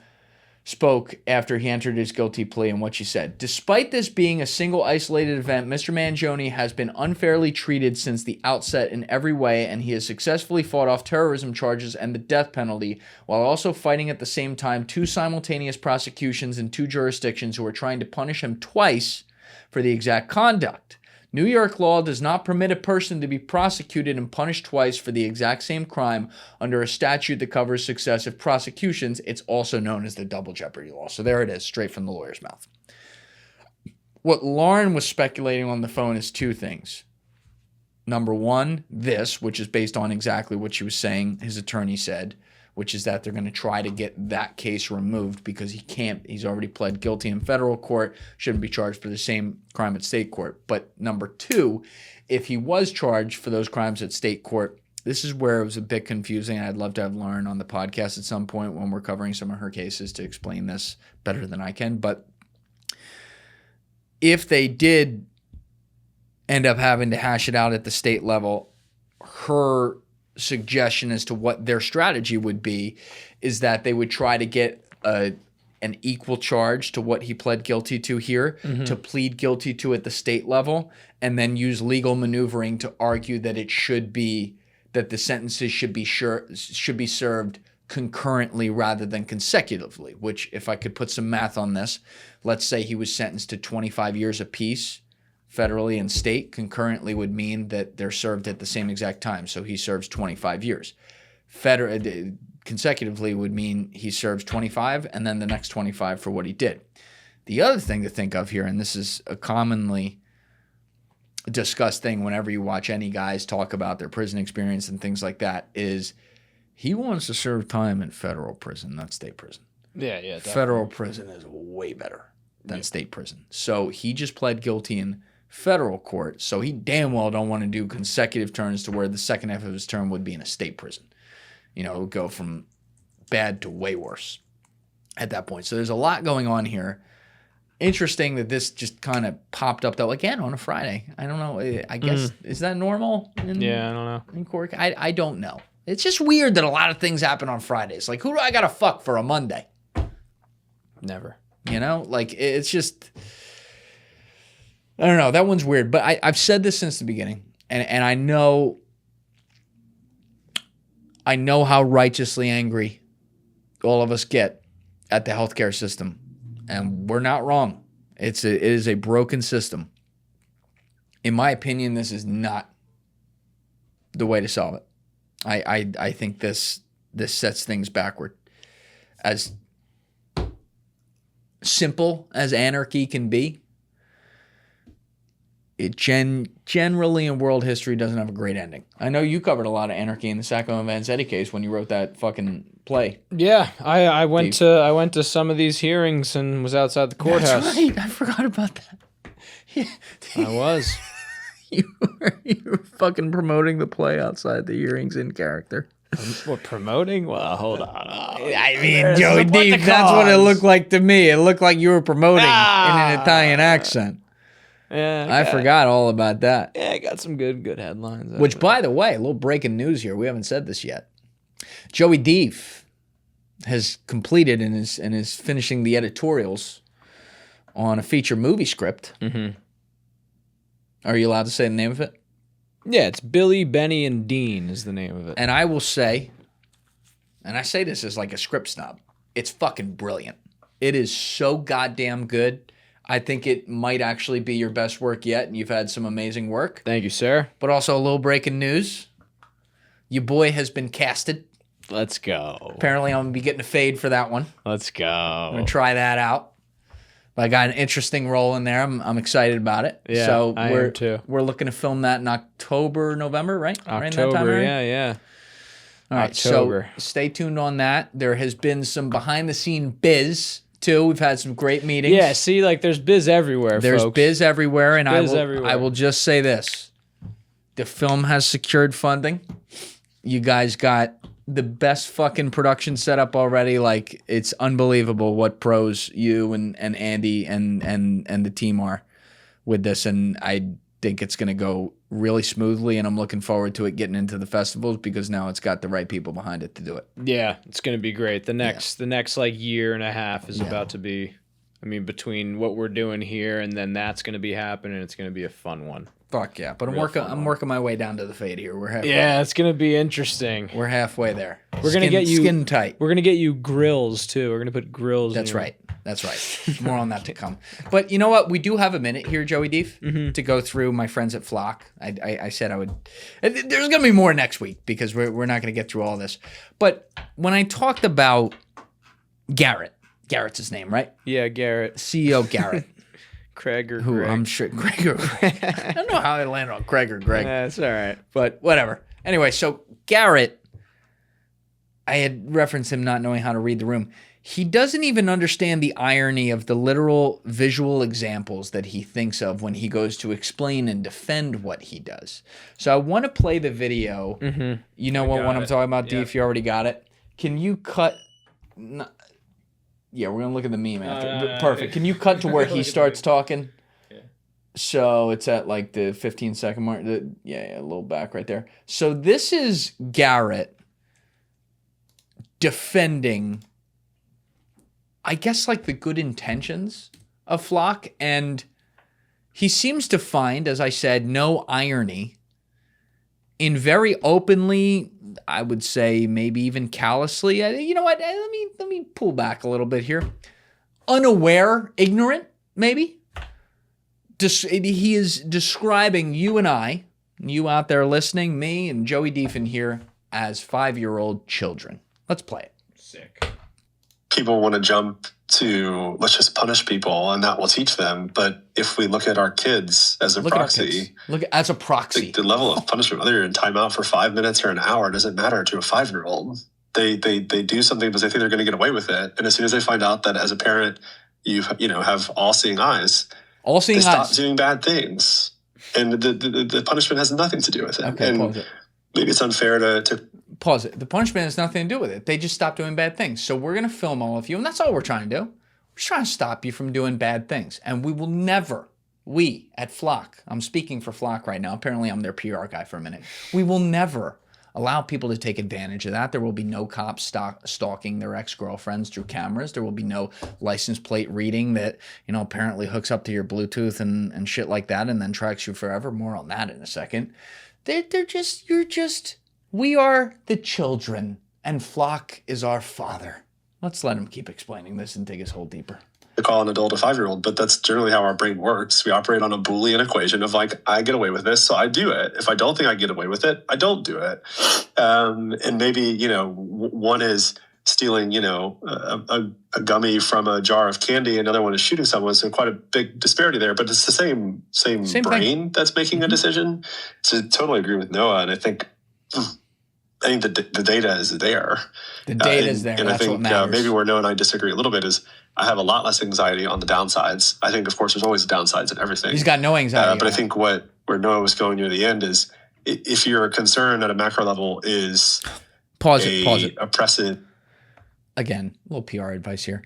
spoke after he entered his guilty plea, and what she said. Despite this being a single isolated event, Mr. Mangione has been unfairly treated since the outset in every way, and he has successfully fought off terrorism charges and the death penalty, while also fighting at the same time two simultaneous prosecutions in two jurisdictions who are trying to punish him twice for the exact conduct. New York law does not permit a person to be prosecuted and punished twice for the exact same crime under a statute that covers successive prosecutions. It's also known as the double jeopardy law. So there it is, straight from the lawyer's mouth. What Lauren was speculating on the phone is two things. Number one, this, which is based on exactly what she was saying, his attorney said, which is that they're going to try to get that case removed because he's already pled guilty in federal court, shouldn't be charged for the same crime at state court. But number two, if he was charged for those crimes at state court, this is where it was a bit confusing. I'd love to have Lauren on the podcast at some point when we're covering some of her cases to explain this better than I can. But if they did end up having to hash it out at the state level, her suggestion as to what their strategy would be is that they would try to get an equal charge to what he pled guilty to here, to plead guilty to at the state level, and then use legal maneuvering to argue that it should be that the sentences should be served concurrently rather than consecutively, which, if I could put some math on this, let's say he was sentenced to 25 years apiece federally and state, concurrently would mean that they're served at the same exact time. So he serves 25 years. Consecutively would mean he serves 25 and then the next 25 for what he did. The other thing to think of here, and this is a commonly discussed thing whenever you watch any guys talk about their prison experience and things like that, is he wants to serve time in federal prison, not state prison. Yeah, definitely. Federal prison is way better than state prison. So he just pled guilty in federal court, so he damn well don't want to do consecutive terms to where the second half of his term would be in a state prison. You know, it would go from bad to way worse at that point. So there's a lot going on here. Interesting that this just kind of popped up, though, again on a Friday. I don't know. I guess, is that normal? I don't know. In court? I don't know. It's just weird that a lot of things happen on Fridays. Like, who do I got to fuck for a Monday? Never. You know? Like, it's just... I don't know. That one's weird. But I've said this since the beginning. And I know how righteously angry all of us get at the healthcare system. And we're not wrong. It is a broken system. In my opinion, this is not the way to solve it. I think this sets things backward. As simple as anarchy can be, it generally in world history doesn't have a great ending. I know you covered a lot of anarchy in the Sacco and Vanzetti case when you wrote that fucking play. Yeah, I went to some of these hearings and was outside the courthouse. That's right. I forgot about that. Yeah. I was. You were fucking promoting the play outside the hearings in character. What, promoting? Well, hold on. I mean, Joey Deef, that's what it looked like to me. It looked like you were promoting in an Italian accent. Yeah, I forgot all about that. Yeah, I got some good headlines. Which, by the way, a little breaking news here. We haven't said this yet. Joey Deef has completed and is finishing the editorials on a feature movie script. Mm-hmm. Are you allowed to say the name of it? Yeah, it's Billy, Benny, and Dean is the name of it. And I will say, and I say this as like a script snob, it's fucking brilliant. It is so goddamn good. I think it might actually be your best work yet, and you've had some amazing work. Thank you, sir. But also a little breaking news. Your boy has been casted. Let's go. Apparently I'm going to be getting a fade for that one. Let's go. I'm going to try that out. But I got an interesting role in there. I'm excited about it. Yeah, so I am too. We're looking to film that in October, November, right? October, right in that time area? yeah. All right, October. So stay tuned on that. There has been some behind-the-scene biz, too. We've had some great meetings. Yeah, see, like there's biz everywhere, There's folks. biz everywhere, and everywhere. I will just say this. The film has secured funding. You guys got the best fucking production setup already. Like, it's unbelievable what pros you and Andy and the team are with this, and I think it's going to go really smoothly, and I'm looking forward to it getting into the festivals because now it's got the right people behind it to do it. Yeah, it's going to be great. The next like year and a half is about to be, I mean, between what we're doing here and then that's going to be happening, it's going to be a fun one. Fuck yeah. But I'm working my way down to the fade here. We're halfway. Yeah, it's going to be interesting. We're halfway there. We're going to get you skin tight. We're going to get you grills too. We're going to put grills That's right. That's right. More on that to come. But you know what? We do have a minute here, Joey Deef, to go through my friends at Flock. I said I would. There's going to be more next week because we're not going to get through all this. But when I talked about Garrett's his name, right? Yeah, Garrett. CEO Garrett. Craig or who Greg. I'm sure Greg or Greg. I don't know how I landed on Craig or Greg. That's all right. But whatever. Anyway, so Garrett, I had referenced him not knowing how to read the room. he doesn't even understand the irony of the literal visual examples that he thinks of when he goes to explain and defend what he does. So I want to play the video. You know what one I'm talking about, Deef? You already got it. Can you cut? Yeah, we're going to look at the meme after. Perfect. Can you cut to where he starts talking? Yeah. So it's at like the 15-second mark. Yeah, a little back right there. So this is Garrett defending, I guess, like the good intentions of Flock. And he seems to find, as I said, no irony in very openly, I would say maybe even callously. You know what? Let me pull back a little bit here. Unaware, ignorant, maybe. He is describing you and I, you out there listening, me and Joey Deef in here, as 5-year-old children. Let's play it. Sick. People want to jump to, let's just punish people and that will teach them. But if we look at our kids as a proxy, as a proxy, the level of punishment, whether you're in timeout for 5 minutes or an hour, doesn't matter to a 5-year-old. They do something because they think they're going to get away with it. And as soon as they find out that as a parent, you have all-seeing eyes, they stop doing bad things. And the punishment has nothing to do with it. Okay, and pause it. Maybe it's unfair to pause it. The punishment has nothing to do with it. They just stop doing bad things. So we're going to film all of you, and that's all we're trying to do. We're just trying to stop you from doing bad things. And we will never, we at Flock, I'm speaking for Flock right now. Apparently I'm their PR guy for a minute. We will never allow people to take advantage of that. There will be no cops stalking their ex-girlfriends through cameras. There will be no license plate reading that, apparently hooks up to your Bluetooth and shit like that and then tracks you forever. More on that in a second. We are the children, and Flock is our father. Let's let him keep explaining this and dig his hole deeper. To call an adult a 5-year-old, but that's generally how our brain works. We operate on a Boolean equation of like, I get away with this, so I do it. If I don't think I get away with it, I don't do it. And maybe, one is stealing, a gummy from a jar of candy. Another one is shooting someone. So quite a big disparity there, but it's the same brain thing that's making a decision. So I totally agree with Noah. And I think the data is there. The data is there. And that's I think what matters. Maybe where Noah and I disagree a little bit is I have a lot less anxiety on the downsides. I think, of course, there's always downsides in everything. He's got no anxiety. But I think where Noah was going near the end is if your concern at a macro level is pause it. A precedent. Again, a little PR advice here.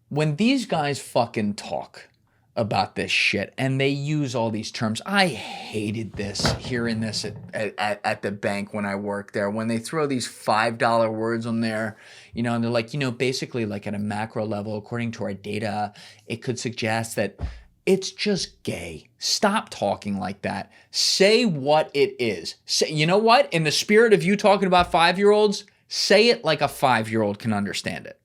When these guys fucking talk about this shit and they use all these terms, I hated this, hearing this at the bank when I worked there, when they throw these $5 words on there, and they're like, basically like at a macro level, according to our data, it could suggest that it's just gay. Stop talking like that. Say what it is. Say, you know what? In the spirit of you talking about 5-year-olds, say it like a 5-year-old can understand it.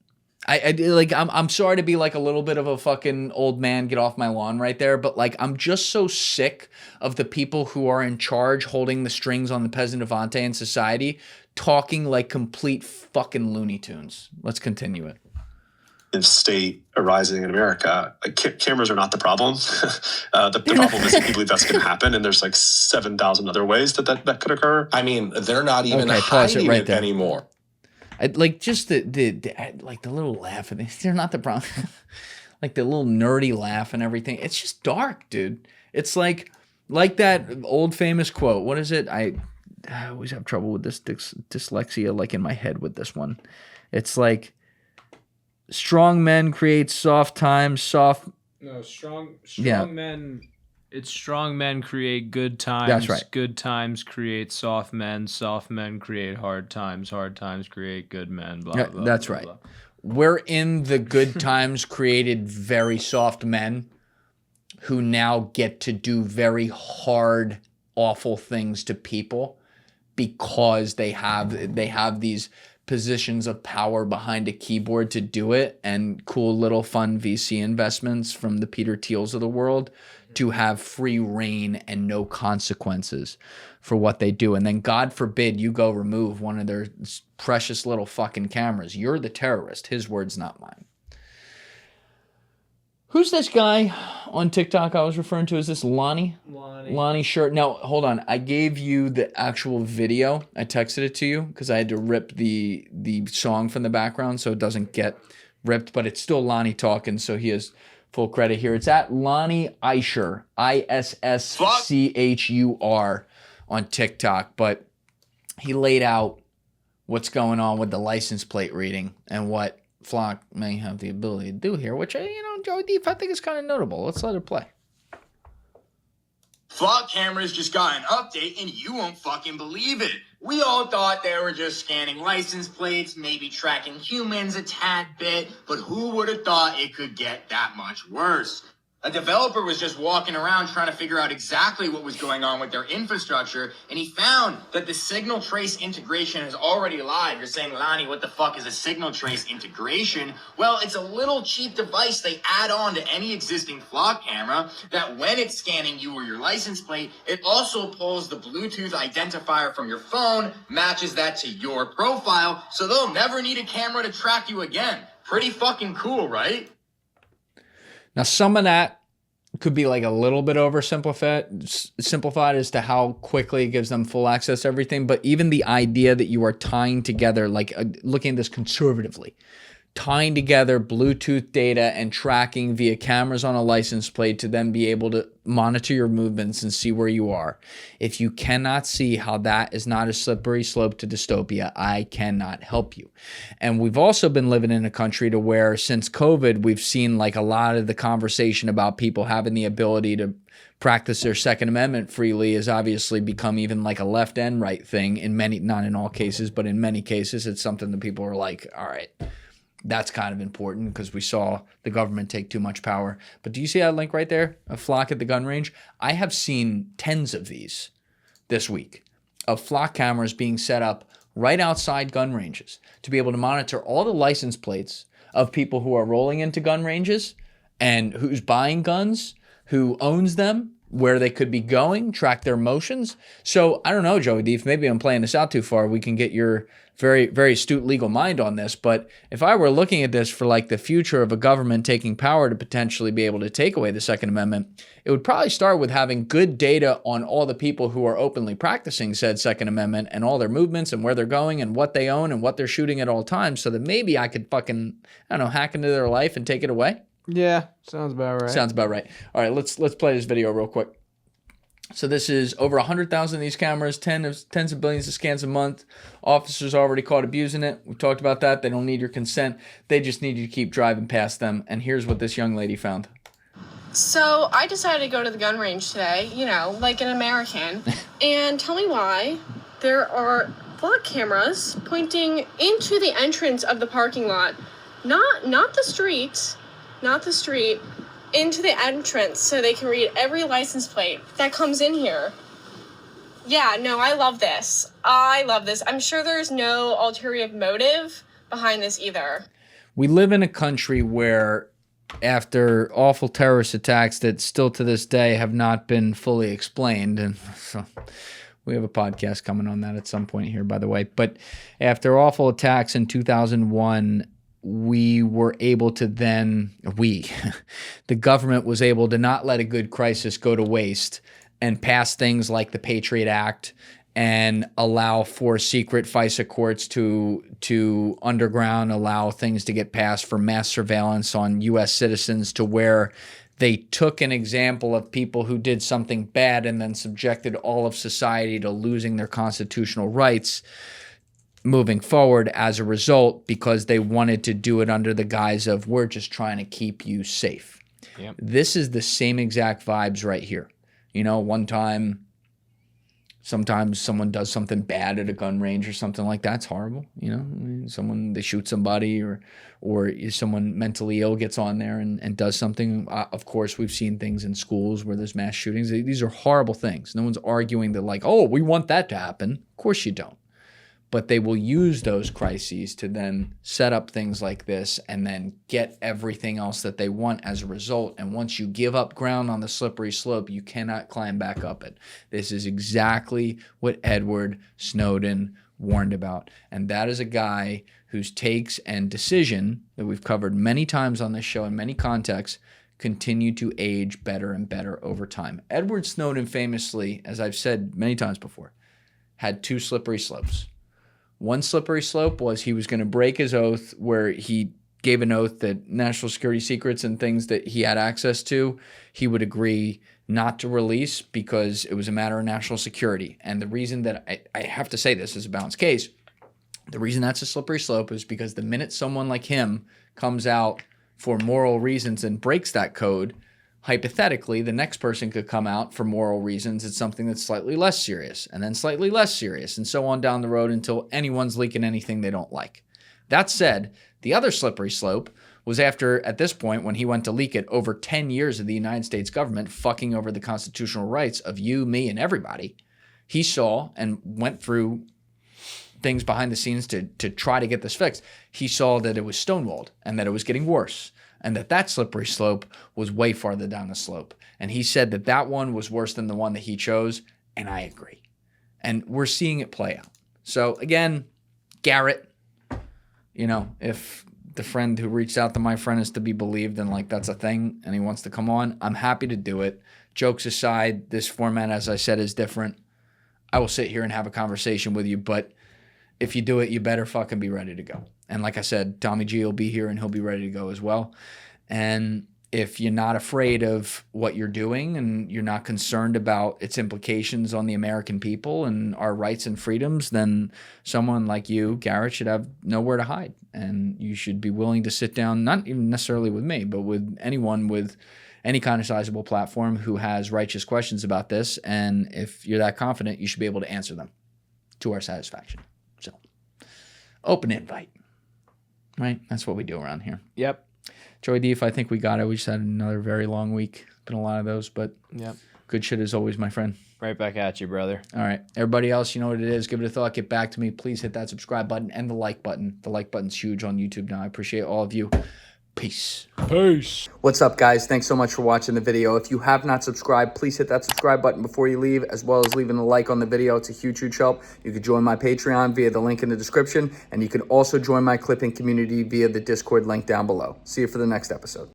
I'm sorry to be like a little bit of a fucking old man, get off my lawn right there, but like I'm just so sick of the people who are in charge holding the strings on the peasant Avante in society talking like complete fucking Looney Tunes. Let's continue it. State arising in America, cameras are not the problem. The problem is that we believe that's going to happen, and there's like 7,000 other ways that could occur. I mean, they're not even hiding it anymore. Just the little laugh, they're not the problem. Like the little nerdy laugh and everything. It's just dark, dude. It's like that old famous quote. What is it? I always have trouble with this dyslexia, like in my head with this one. It's like, strong men create soft times, strong men. It's strong men create good times. That's right. Good times create soft men create hard times create good men. Blah, blah, that's blah, right. Blah. We're in the good times created very soft men who now get to do very hard, awful things to people because they have these positions of power behind a keyboard to do it, and cool little fun VC investments from the Peter Thiels of the world to have free reign and no consequences for what they do. And then God forbid you go remove one of their precious little fucking cameras. You're the terrorist. His words, not mine. Who's this guy on TikTok I was referring to? Is this Lonnie? Lonnie Shirt. Now, hold on. I gave you the actual video. I texted it to you because I had to rip the song from the background so it doesn't get ripped, but it's still Lonnie talking, so he has full credit here. It's at Lonnie Eischer, ISSCHUR on TikTok, but he laid out what's going on with the license plate reading and what Flock may have the ability to do here, which, Joey Deef, I think is kind of notable. Let's let it play. Flock cameras just got an update, and you won't fucking believe it. We all thought they were just scanning license plates, maybe tracking humans a tad bit, but who would have thought it could get that much worse? A developer was just walking around trying to figure out exactly what was going on with their infrastructure, and he found that the signal trace integration is already live. You're saying, Lonnie, what the fuck is a signal trace integration? Well, it's a little cheap device they add on to any existing Flock camera that when it's scanning you or your license plate, it also pulls the Bluetooth identifier from your phone, matches that to your profile, so they'll never need a camera to track you again. Pretty fucking cool, right? Now, some of that could be like a little bit simplified as to how quickly it gives them full access to everything. But even the idea that you are tying together, like looking at this conservatively, tying together Bluetooth data and tracking via cameras on a license plate to then be able to monitor your movements and see where you are. If you cannot see how that is not a slippery slope to dystopia, I cannot help you. And we've also been living in a country to where since COVID, we've seen like a lot of the conversation about people having the ability to practice their Second Amendment freely has obviously become even like a left and right thing in many, not in all cases, but in many cases, it's something that people are like, all right, that's kind of important because we saw the government take too much power. But do you see that link right there? A Flock at the gun range? I have seen tens of these this week of Flock cameras being set up right outside gun ranges to be able to monitor all the license plates of people who are rolling into gun ranges and who's buying guns, who owns them, where they could be going, track their motions. So I don't know, Joey Deef, maybe I'm playing this out too far. We can get your very, very astute legal mind on this. But if I were looking at this for like the future of a government taking power to potentially be able to take away the Second Amendment, it would probably start with having good data on all the people who are openly practicing said Second Amendment and all their movements and where they're going and what they own and what they're shooting at all times, so that maybe I could fucking, I don't know, hack into their life and take it away. Yeah, sounds about right. Sounds about right. All right, let's play this video real quick. So this is over 100,000 of these cameras, tens of billions of scans a month. Officers already caught abusing it. We talked about that. They don't need your consent. They just need you to keep driving past them. And here's what this young lady found. So I decided to go to the gun range today, like an American. And tell me why there are Flock cameras pointing into the entrance of the parking lot. Not the street. Not the street, into the entrance so they can read every license plate that comes in here. Yeah, no, I love this. I'm sure there's no ulterior motive behind this either. We live in a country where after awful terrorist attacks that still to this day have not been fully explained, and so we have a podcast coming on that at some point here, by the way, but after awful attacks in 2001, we were able to then, the government was able to not let a good crisis go to waste and pass things like the Patriot Act and allow for secret FISA courts to underground, allow things to get passed for mass surveillance on U.S. citizens, to where they took an example of people who did something bad and then subjected all of society to losing their constitutional rights moving forward as a result, because they wanted to do it under the guise of, we're just trying to keep you safe. Yep. This is the same exact vibes right here. One time, sometimes someone does something bad at a gun range or something like that. It's horrible. They shoot somebody or someone mentally ill gets on there and does something. Of course, we've seen things in schools where there's mass shootings. These are horrible things. No one's arguing that like, oh, we want that to happen. Of course you don't. But they will use those crises to then set up things like this and then get everything else that they want as a result. And once you give up ground on the slippery slope, you cannot climb back up it. This is exactly what Edward Snowden warned about. And that is a guy whose takes and decision that we've covered many times on this show in many contexts continue to age better and better over time. Edward Snowden famously, as I've said many times before, had two slippery slopes. One slippery slope was he was going to break his oath where he gave an oath that national security secrets and things that he had access to, he would agree not to release because it was a matter of national security. And the reason that I have to say this is a balanced case, the reason that's a slippery slope is because the minute someone like him comes out for moral reasons and breaks that code, hypothetically, the next person could come out for moral reasons. It's something that's slightly less serious and then slightly less serious and so on down the road until anyone's leaking anything they don't like. That said, the other slippery slope was after, at this point, when he went to leak it, over 10 years of the United States government fucking over the constitutional rights of you, me, and everybody. He saw and went through things behind the scenes to try to get this fixed. He saw that it was stonewalled and that it was getting worse and that slippery slope was way farther down the slope. And he said that that one was worse than the one that he chose, and I agree. And we're seeing it play out. So again, Garrett, you know, if the friend who reached out to my friend is to be believed and like that's a thing and he wants to come on, I'm happy to do it. Jokes aside, this format, as I said, is different. I will sit here and have a conversation with you, but if you do it, you better fucking be ready to go. And like I said, Tommy G will be here and he'll be ready to go as well. And if you're not afraid of what you're doing and you're not concerned about its implications on the American people and our rights and freedoms, then someone like you, Garrett, should have nowhere to hide. And you should be willing to sit down, not even necessarily with me, but with anyone with any kind of sizable platform who has righteous questions about this. And if you're that confident, you should be able to answer them to our satisfaction. So, open invite, right? That's what we do around here. Yep. Joey Deef, I think we got it. We just had another very long week. Been a lot of those, but yep. Good shit as always, my friend. Right back at you, brother. All right. Everybody else, you know what it is. Give it a thought. Get back to me. Please hit that subscribe button and the like button. The like button's huge on YouTube now. I appreciate all of you. Peace. Peace. What's up, guys? Thanks so much for watching the video. If you have not subscribed, please hit that subscribe button before you leave, as well as leaving a like on the video. It's a huge, huge help. You can join my Patreon via the link in the description, and you can also join my clipping community via the Discord link down below. See you for the next episode.